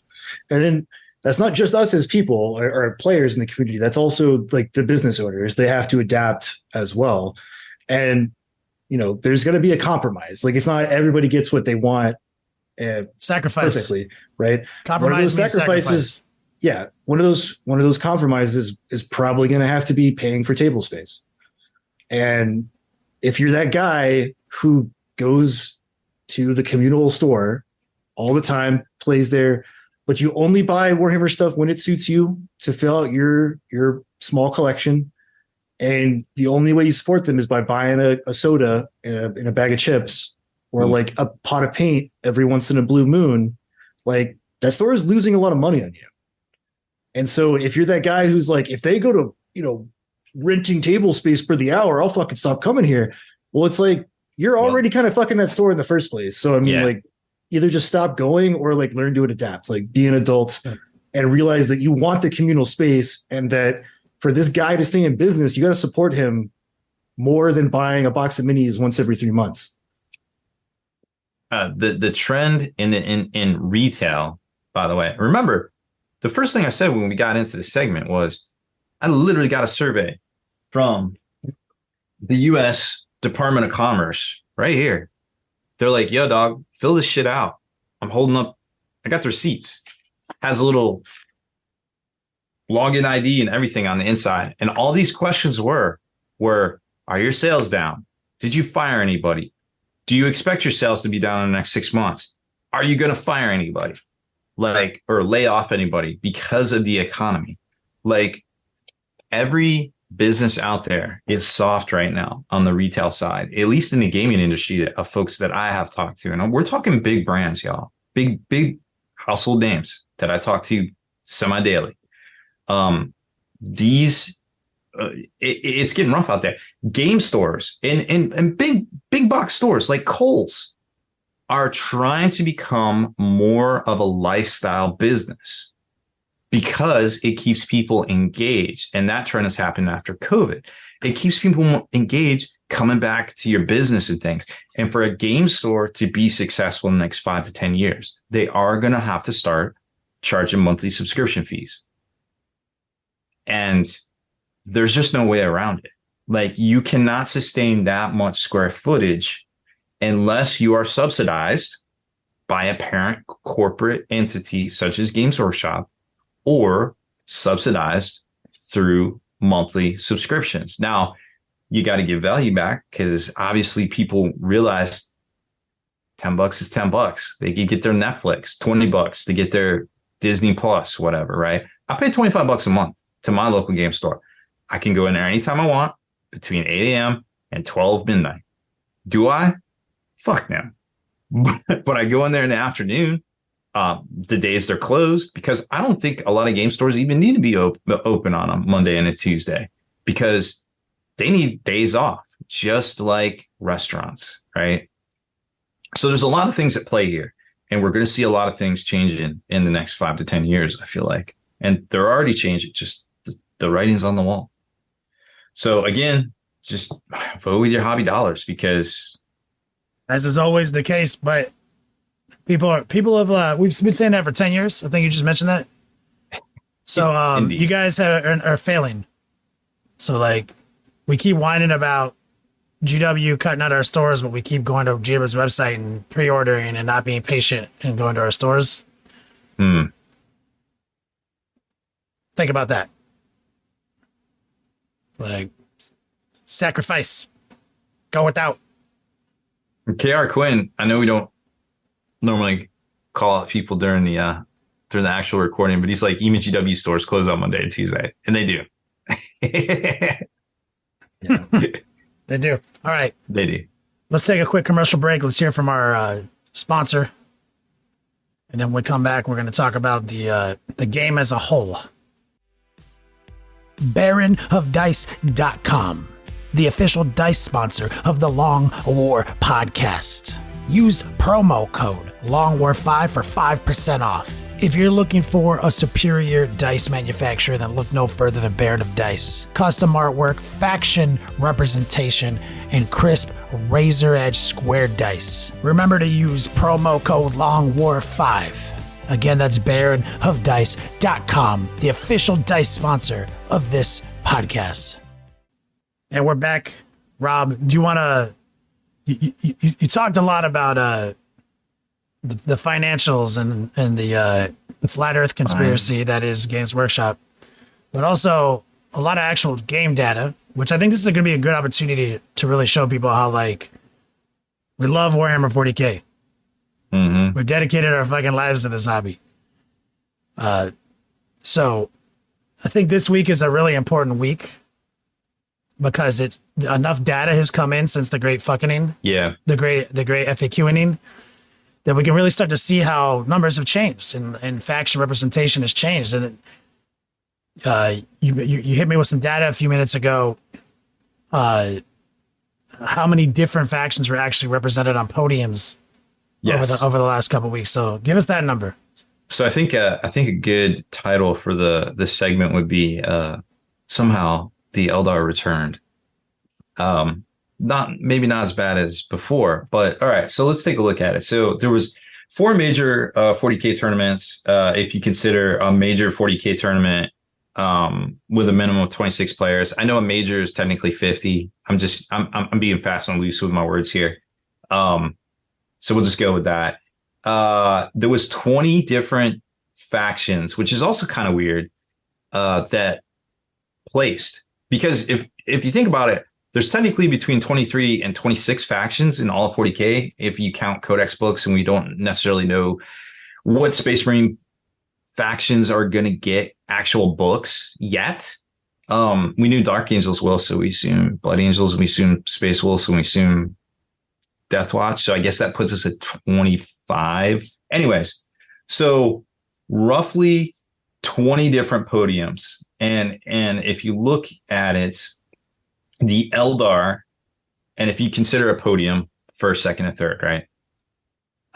And then that's not just us as people or players in the community. That's also like the business owners. They have to adapt as well. And, you know, there's going to be a compromise. Like, it's not everybody gets what they want Sacrifice. perfectly, right? Compromise One of those means sacrifices, yeah, one of those compromises is probably going to have to be paying for table space. And if you're that guy who goes to the communal store all the time, plays there, but you only buy Warhammer stuff when it suits you to fill out your small collection, and the only way you support them is by buying a soda in a bag of chips, or like a pot of paint every once in a blue moon, like, that store is losing a lot of money on you. And so if you're that guy who's like, if they go to, you know, renting table space per the hour, I'll fucking stop coming here. Well, it's like, you're already kind of fucking that store in the first place. So I mean, like, either just stop going or like learn to adapt, like be an adult and realize that you want the communal space, and that for this guy to stay in business, you got to support him more than buying a box of minis once every 3 months. The trend in retail, by the way, remember the first thing I said when we got into the segment was I literally got a survey from the U.S. Department of Commerce right here. They're like, yo, dog, fill this shit out. I'm holding up. I got the receipts. Has a little login ID and everything on the inside. And all these questions were, are your sales down? Did you fire anybody? Do you expect your sales to be down in the next 6 months? Are you going to fire anybody? Like, or lay off anybody because of the economy? Like, every business out there is soft right now on the retail side, at least in the gaming industry, of folks that I have talked to. And we're talking big brands, y'all, big household names that I talk to semi-daily. It's getting rough out there. Game stores and big box stores like Kohl's are trying to become more of a lifestyle business, because it keeps people engaged. And that trend has happened after COVID. It keeps people engaged, coming back to your business and things. And for a game store to be successful in the next 5 to 10 years, they are going to have to start charging monthly subscription fees. And there's just no way around it. Like, you cannot sustain that much square footage unless you are subsidized by a parent corporate entity such as Games Workshop, or subsidized through monthly subscriptions. Now, you got to give value back, because obviously people realize $10 is $10. They can get their Netflix, $20 to get their Disney Plus, whatever, right? I pay $25 a month to my local game store. I can go in there anytime I want between 8 a.m. and 12 midnight. Do I? Fuck no. But I go in there in the afternoon, the days they're closed, because I don't think a lot of game stores even need to be open on a Monday and a Tuesday, because they need days off, just like restaurants, right? So there's a lot of things at play here, and we're going to see a lot of things changing in the next 5 to 10 years, I feel like. And they're already changing, just the writing's on the wall. So again, just vote with your hobby dollars, because, as is always the case, but people have we've been saying that for 10 years. I think you just mentioned that. So you guys are failing. So like, we keep whining about GW cutting out our stores, but we keep going to GW's website and pre-ordering and not being patient and going to our stores. Think about that. Like, sacrifice. Go without. KR Quinn, I know we don't normally call out people during the actual recording, but he's like, even GW stores close on Monday and Tuesday, and they do. Yeah. They do. All right. They do. let's take a quick commercial break. Let's hear from our sponsor. And then when we come back, we're going to talk about the game as a whole. BaronofDice.com, the official dice sponsor of the Long War podcast. Use promo code LongWar5 for 5% off. If you're looking for a superior dice manufacturer, then look no further than Baron of Dice. Custom artwork, faction representation, and crisp razor edge square dice. Remember to use promo code LongWar5. Again, that's BaronofDice.com, the official dice sponsor of this podcast. And we're back. Rob, do you want to... You talked a lot about the financials and the flat Earth conspiracy that is Games Workshop, but also a lot of actual game data, which I think this is going to be a good opportunity to really show people how, like, we love Warhammer 40K. Mm-hmm. We've dedicated our fucking lives to this hobby. So I think this week is a really important week because enough data has come in since the great fucking the great FAQing, that we can really start to see how numbers have changed and faction representation has changed. And you hit me with some data a few minutes ago. How many different factions were actually represented on podiums over the last couple of weeks? So give us that number. So I think a good title for this segment would be somehow the Eldar returned. Maybe not as bad as before, but all right. So let's take a look at it. So there was 4 major 40K tournaments. If you consider a major 40K tournament with a minimum of 26 players, I know a major is technically 50. I'm being fast and loose with my words here. So we'll just go with that. There was 20 different factions, which is also kind of weird, that placed, because if you think about it, there's technically between 23 and 26 factions in all of 40K, if you count Codex books, and we don't necessarily know what Space Marine factions are going to get actual books yet. We knew Dark Angels will, so we assume Blood Angels, we assume Space Wolves, and we assume Death Watch. So I guess that puts us at 25. Anyways, so roughly 20 different podiums. And if you look at it, the Eldar, and if you consider a podium, first, second, and third, right?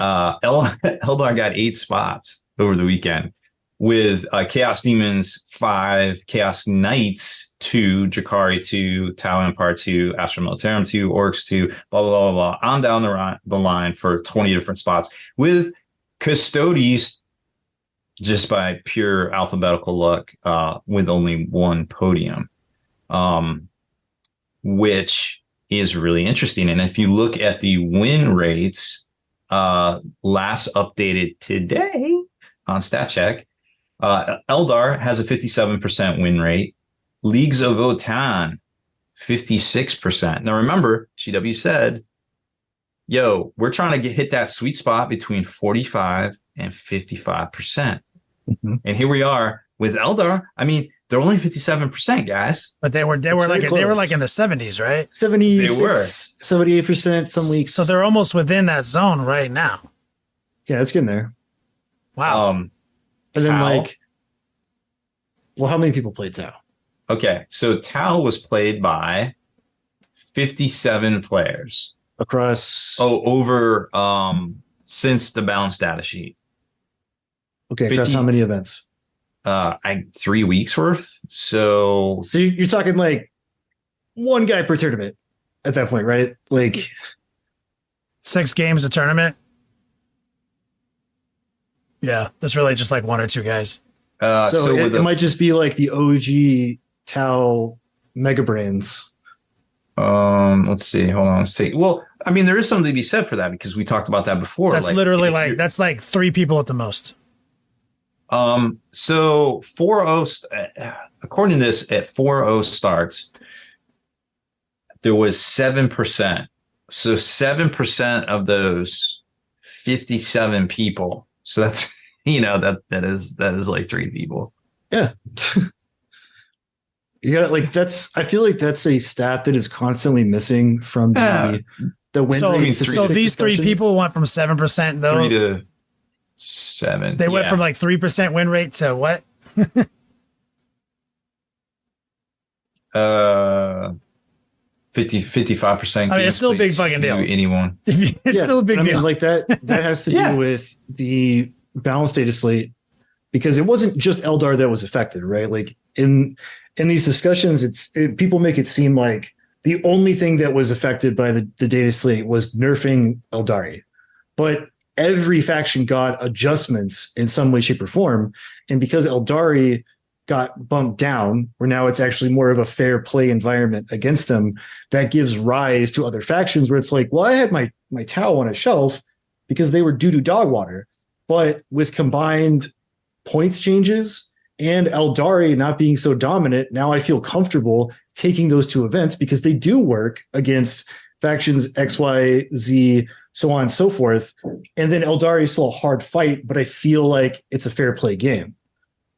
Eldar got 8 spots over the weekend, with Chaos Demons 5, Chaos Knights 2, Drakari 2, Tau Empire 2, Astra Militarum 2, Orcs 2, blah, blah, blah, blah, on down the line for 20 different spots, with Custodes, just by pure alphabetical luck, with only 1 podium, which is really interesting. And if you look at the win rates, last updated today on StatCheck, Eldar has a 57% win rate. Leagues of Votann, 56%. Now remember, GW said, yo, we're trying to hit that sweet spot between 45 and 55%. Mm-hmm. And here we are with Eldar. I mean, they're only 57%, guys. But they were like in the 70s, right? 76, they were 78% some weeks. So they're almost within that zone right now. Yeah, it's getting there. Wow. And then how many people played Tau? Okay, so Tau was played by 57 players across over since the balanced data sheet. Okay, across how many events? 3 weeks worth. So you're talking like 1 guy per tournament at that point, right? Like 6 games a tournament. Yeah, that's really just like 1 or 2 guys. So it might just be like the OG Tau Mega Brains. Let's see. Hold on. Let's take. Well, I mean, there is something to be said for that, because we talked about that before. That's literally that's like 3 people at the most. So 4-0, according to this, at 4-0 starts, there was 7%. So 7% of those 57 people. So that's, that is like 3 people. Yeah. You got I feel like that's a stat that is constantly missing from the The win So, rate so statistic these three discussions? people went from 7% though. 3 to 7. They went yeah. from like 3% win rate to what? uh 55%. I mean, it's still a big fucking deal. Anyone. It's Yeah, still a big I mean, deal. like that has to Yeah. do with the balanced data slate, because it wasn't just Eldar that was affected, right? Like in these discussions, people make it seem like the only thing that was affected by the data slate was nerfing Eldari, but every faction got adjustments in some way, shape, or form, and because Eldari got bumped down, where now it's actually more of a fair play environment against them, that gives rise to other factions where it's like, well, I had my Tau on a shelf because they were doo-doo dog water. But with combined points changes and Eldari not being so dominant, now I feel comfortable taking those two events because they do work against factions X, Y, Z, so on and so forth. And then Eldari is still a hard fight, but I feel like it's a fair play game.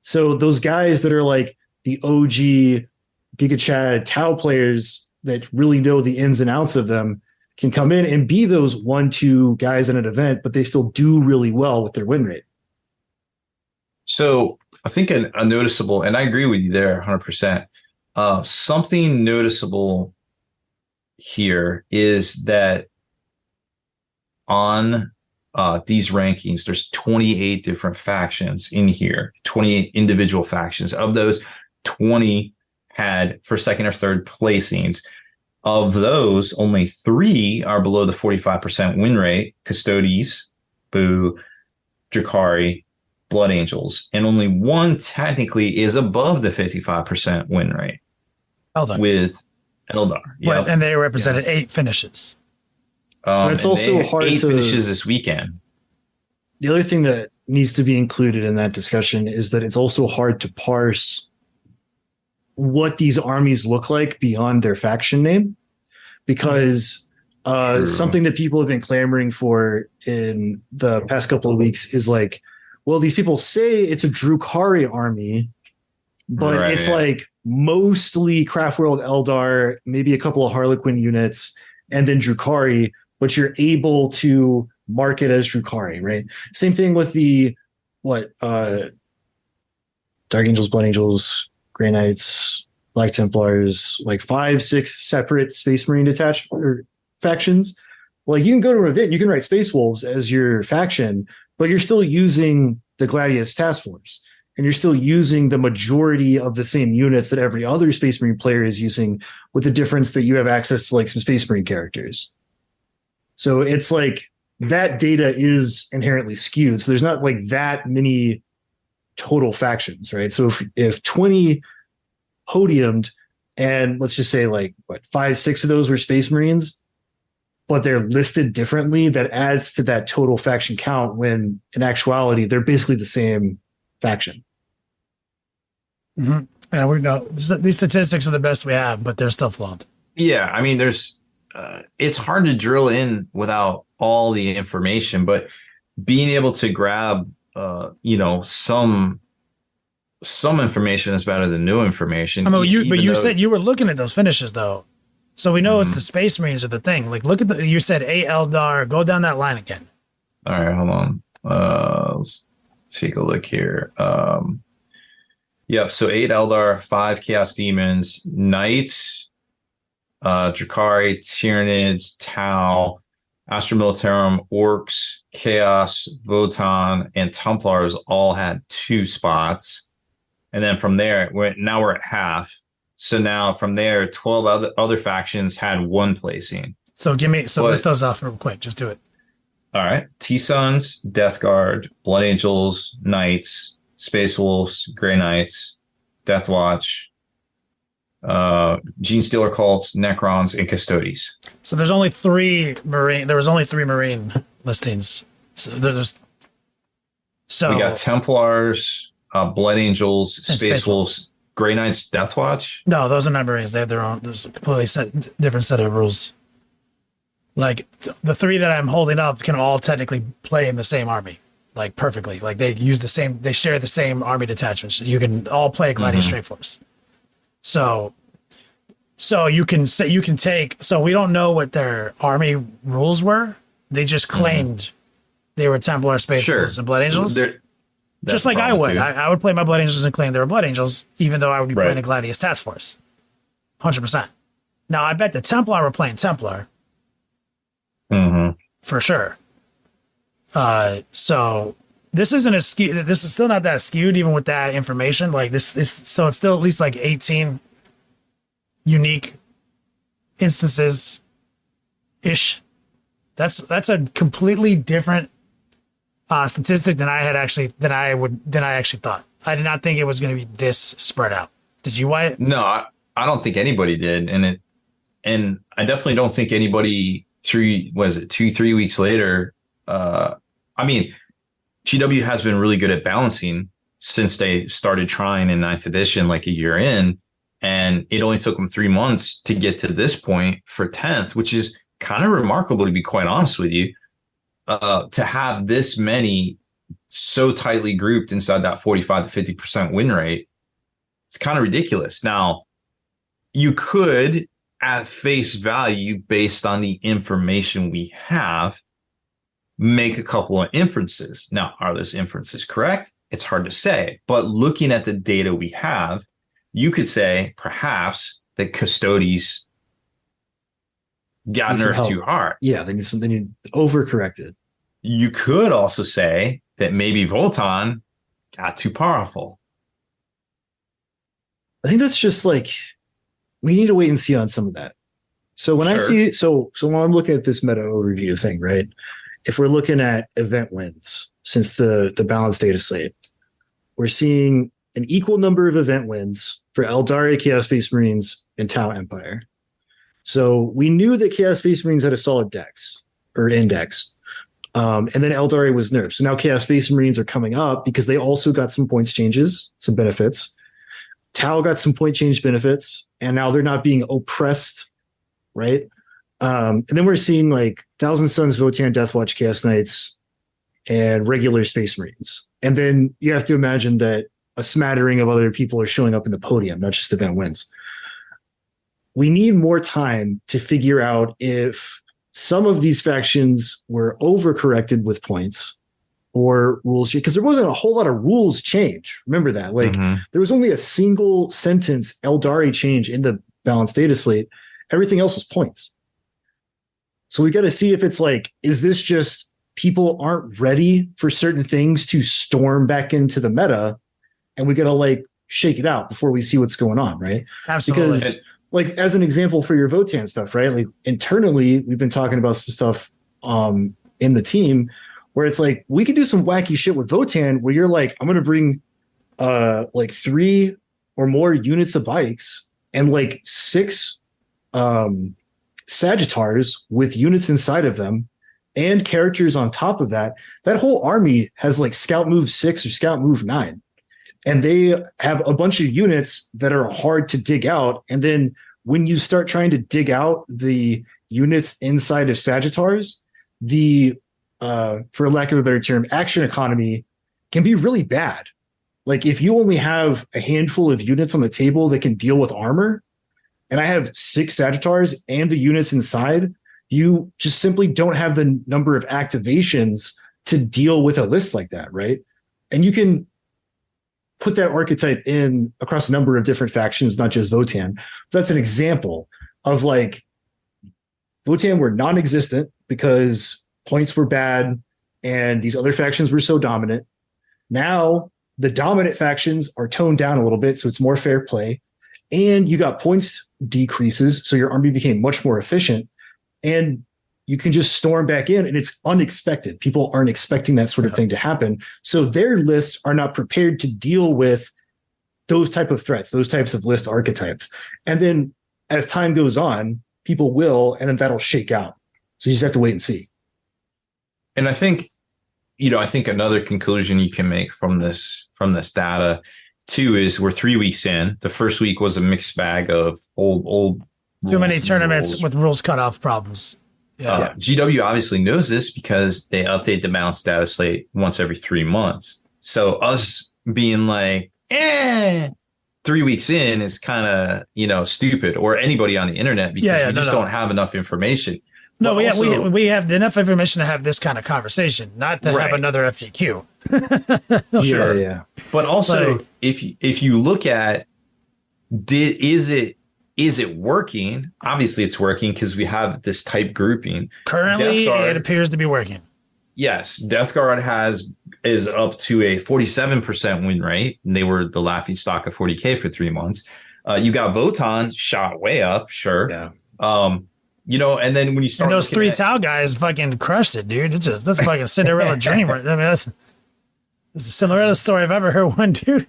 So those guys that are like the OG Giga Chad Tau players that really know the ins and outs of them can come in and be those 1-2 guys in an event, but they still do really well with their win rate. So I think a noticeable, and I agree with you there 100%. Something noticeable here is that on these rankings, there's 28 different factions in here, 28 individual factions. Of those, 20 had first, second, or third placings. Of those, only 3 are below the 45% win rate: Custodes, Boo, Drukhari, Blood Angels. And only 1 technically is above the 55% win rate Eldar. with Eldar. Yep. And they represented 8 finishes. That's and also they had hard 8 to- finishes this weekend. The other thing that needs to be included in that discussion is that it's also hard to parse what these armies look like beyond their faction name, because True. something that people have been clamoring for in the past couple of weeks is like, well, these people say it's a Drukhari army, but Right. it's like mostly Craftworld Eldar, maybe a couple of Harlequin units, and then Drukhari, but you're able to mark it as Drukhari, right? Same thing with the Dark Angels, Blood Angels, Grey Knights, Black Templars, like 5-6 separate Space Marine factions. Like you can go to an event, you can write Space Wolves as your faction, but you're still using the Gladius Task Force, and you're still using the majority of the same units that every other Space Marine player is using, with the difference that you have access to like some Space Marine characters. So it's like that data is inherently skewed. So there's not like that many total factions, right? So if 20 podiumed, and let's just say like 5-6 of those were Space Marines, but they're listed differently, that adds to that total faction count, when in actuality they're basically the same faction. Mm-hmm. Yeah, we know these statistics are the best we have, but they're still flawed. Yeah, I mean, there's it's hard to drill in without all the information, but being able to grab some information is better than no information. I mean, you said you were looking at those finishes though, so we know it's the Space Marines are the thing. Like, look at you said 8 Eldar. Go down that line again. All right, hold on. Let's take a look here. Yep. So 8 Eldar, 5 Chaos Demons, Knights, Drukhari, Tyranids, Tau, Astra Militarum, Orcs, Chaos, Votan, and Templars all had 2 spots. And then from there, now we're at half. So now from there, 12 other factions had 1 placing. So list those off real quick. Just do it. All right. T-Sons, Death Guard, Blood Angels, Knights, Space Wolves, Grey Knights, Death Watch, Gene Stealer Cults, Necrons, and Custodes. So there's only 3 Marine. There was only 3 Marine listings. So We got Templars, Blood Angels, And Space Wolves, Grey Knights, Death Watch. No, those are not Marines. They have their own. There's a completely different set of rules. Like the 3 that I'm holding up can all technically play in the same army, like perfectly. Like they use the same. They share the same army detachments. You can all play Gladius Strike Force. So So you can take. So we don't know what their army rules were. They just claimed they were Templar, Space Wolves, and Blood Angels. Just like I would. I would play my Blood Angels and claim they were Blood Angels, even though I would be playing a Gladius Task Force. 100%. Now, I bet the Templar were playing Templar. For sure. So this isn't as skewed. This is still not that skewed, even with that information. Like this is, so it's still at least like 18 unique instances ish. That's a completely different statistic than I actually thought. I did not think it was going to be this spread out. Did you, Wyatt? No, I don't think anybody did, and I definitely don't think anybody 3 weeks later. I mean, GW has been really good at balancing since they started trying in 9th edition, like a year in, and it only took them 3 months to get to this point for 10th, which is kind of remarkable, to be quite honest with you, to have this many so tightly grouped inside that 45 to 50% win rate. It's kind of ridiculous. Now, you could, at face value, based on the information we have, make a couple of inferences. Now, are those inferences correct? It's hard to say. But looking at the data we have, you could say perhaps that Custodes got nerfed too hard. Yeah, they need something overcorrected. You could also say that maybe Votann got too powerful. I think that's just like, we need to wait and see on some of that. So when I see, so when I'm looking at this meta overview thing, right? If we're looking at event wins since the balanced data slate, we're seeing an equal number of event wins for Eldari, Chaos Space Marines, and Tau Empire. So we knew that Chaos Space Marines had a solid dex or index. And then Eldari was nerfed. So now Chaos Space Marines are coming up because they also got some points changes, some benefits. Tau got some point change benefits, and now they're not being oppressed, right? And then we're seeing like Thousand Suns, Votann, Deathwatch, Chaos Knights, and regular Space Marines. And then you have to imagine that a smattering of other people are showing up in the podium, not just event wins. We need more time to figure out if some of these factions were overcorrected with points or rules, because there wasn't a whole lot of rules change. Remember that. Like there was only a single sentence Eldari change in the balanced data slate. Everything else was points. So we got to see if it's like, is this just people aren't ready for certain things to storm back into the meta, and we got to like shake it out before we see what's going on, right? Absolutely. Because like, as an example for your Votann stuff, right? Like internally, we've been talking about some stuff in the team where it's like, we could do some wacky shit with Votann where you're like, I'm going to bring like 3 or more units of bikes and like 6 Sagittars with units inside of them and characters on top of that. That whole army has like Scout Move 6 or Scout Move 9. And they have a bunch of units that are hard to dig out. And then when you start trying to dig out the units inside of Sagittars, the, for lack of a better term, action economy can be really bad. Like if you only have a handful of units on the table that can deal with armor, and I have 6 Sagittars and the units inside, you just simply don't have the number of activations to deal with a list like that, right? And you can put that archetype in across a number of different factions, not just Votann. That's an example of like Votann were non-existent because points were bad and these other factions were so dominant. Now the dominant factions are toned down a little bit, so it's more fair play. And you got points decreases, so your army became much more efficient. And you can just storm back in, and it's unexpected. People aren't expecting that sort of thing to happen. So their lists are not prepared to deal with those type of threats, those types of list archetypes. And then as time goes on, people will, and then that'll shake out. So you just have to wait and see. And I think, I think another conclusion you can make from this data too is we're 3 weeks in. The first week was a mixed bag of old too many tournaments with rules cutoff problems. Yeah. GW obviously knows this because they update the balanced data slate once every 3 months. So us being like, 3 weeks in is kind of, stupid, or anybody on the internet, because we just don't have enough information. No, But we have enough information to have this kind of conversation, not to have another FAQ. Sure. Yeah. But also, Like- if you look at, is it working? Obviously, it's working because we have this type grouping. Currently, Death Guard- it appears to be working. Yes, Death Guard is up to a 47% win rate. And they were the laughing stock of 40K for 3 months. You got Votann shot way up, sure. Yeah. And then when you start And those looking three at- Tau guys fucking crushed it, dude. That's a fucking Cinderella dream. Right? I mean, that's a Cinderella story I've ever heard one, dude.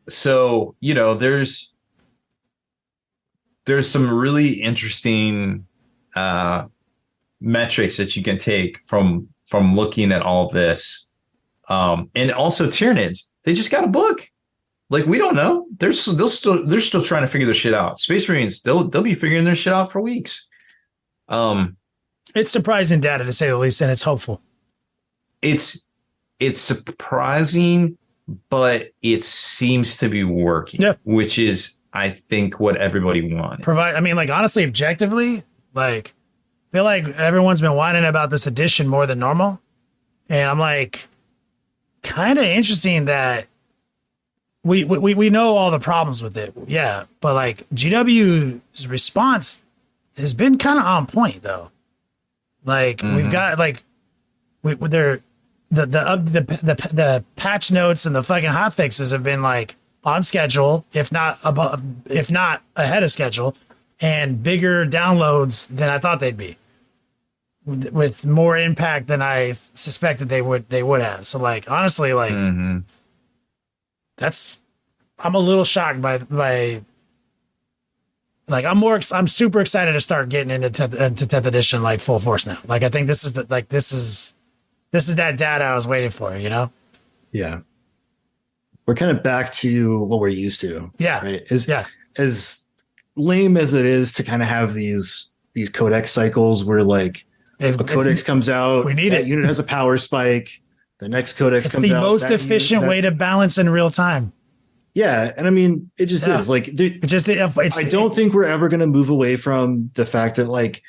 So, there's some really interesting metrics that you can take from looking at all of this. And also Tyranids, they just got a book. Like, we don't know. They're still trying to figure their shit out. Space Marines, they'll be figuring their shit out for weeks. It's surprising data, to say the least, and it's hopeful. It's surprising, but it seems to be working. Yeah. Which is, I think, what everybody wanted. Honestly, objectively, I feel like everyone's been whining about this edition more than normal. And I'm like, kind of interesting that we know all the problems with it. Yeah. But GW's response has been kind of on point, though. We've got the patch notes and the fucking hot fixes have been on schedule, if not ahead of schedule, and bigger downloads than I thought they'd be, with more impact than I suspected they would have. So honestly, that's, I'm a little shocked by I'm super excited to start getting into 10th edition full force now. I think this is that data I was waiting for, Yeah. We're kind of back to what we're used to. Yeah. Right. As lame as it is to kind of have these codex cycles where a codex comes out, we need that it. unit has a power spike, the next codex It's comes the out. most that efficient unit- way to balance in real time. Yeah. And I mean, it just Yeah. is I I don't think we're ever going to move away from the fact that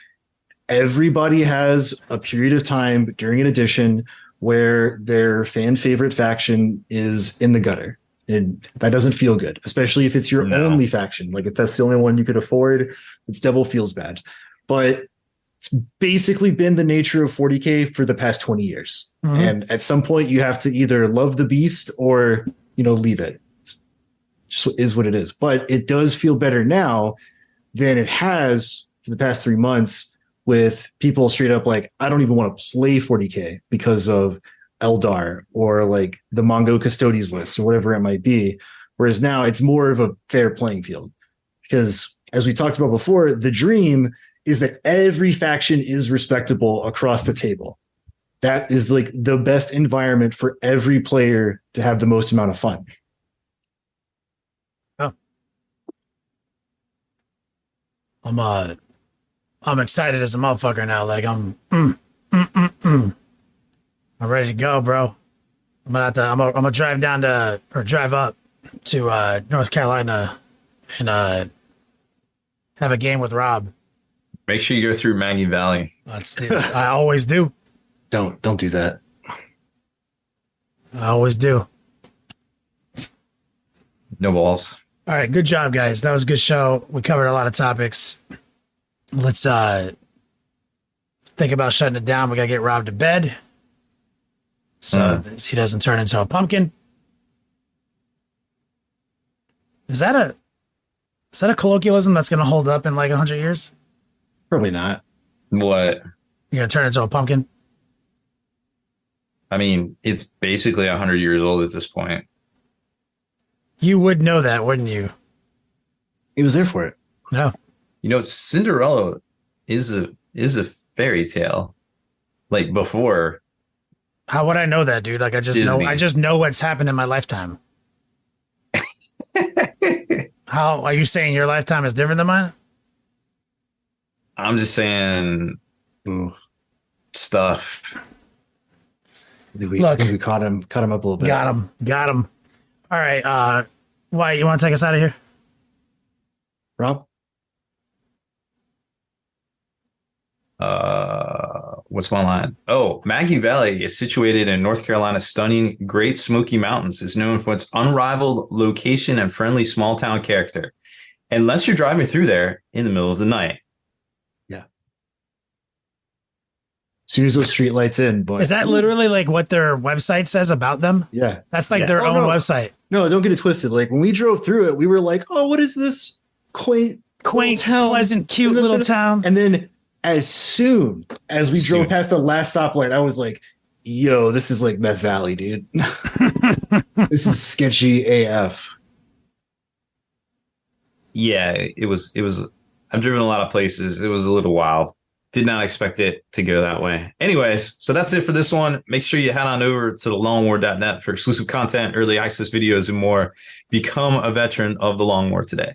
everybody has a period of time during an edition where their fan favorite faction is in the gutter. And that doesn't feel good, especially if it's your No. only faction. If that's the only one you could afford, it's double feels bad. But it's basically been the nature of 40K for the past 20 years. Mhm. And at some point you have to either love the beast or, leave it. It's just is what it is. But it does feel better now than it has for the past 3 months, with people straight up I don't even want to play 40K because of Eldar or the Mongo Custodes list or whatever it might be. Whereas now it's more of a fair playing field, because as we talked about before, the dream is that every faction is respectable across the table. That is the best environment for every player to have the most amount of fun. I'm excited as a motherfucker now. I'm ready to go, bro. I'm gonna drive down to, or drive up to North Carolina and have a game with Rob. Make sure you go through Maggie Valley. I always do. Don't do that. I always do. No balls. All right, good job, guys. That was a good show. We covered a lot of topics. Let's think about shutting it down. We gotta get Rob to bed, so he doesn't turn into a pumpkin. Is that a colloquialism that's gonna hold up in 100 years? Probably not. What? You're gonna turn into a pumpkin? I mean, it's basically 100 years old at this point. You would know that, wouldn't you? He was there for it. No. Cinderella is a fairy tale. Before. How would I know that, dude? I just know. Disney. I just know what's happened in my lifetime. How are you saying your lifetime is different than mine? I'm just saying Ooh. stuff. I think we caught him up a little bit. Got him. All right. Why, you want to take us out of here? Rob? What's my line? Oh, Maggie Valley is situated in North Carolina's stunning Great Smoky Mountains. Is known for its unrivaled location and friendly small town character. Unless you're driving through there in the middle of the night. Yeah. As soon as those street lights in, but Is that literally like what their website says about them? yeah. That's like Yeah. their Oh, own no. website. No, don't get it twisted. Like when we drove through it, we were like, "Oh, what is this quaint, Quaint, little town? pleasant, cute little town. And then as soon as we drove past the last stoplight, I was like, "Yo, this is like Meth Valley, dude. This is sketchy AF." Yeah, it was. I've driven a lot of places. It was a little wild. Did not expect it to go that way. Anyways, so that's it for this one. Make sure you head on over to thelongwar.net for exclusive content, early access videos, and more. Become a veteran of the Long War today.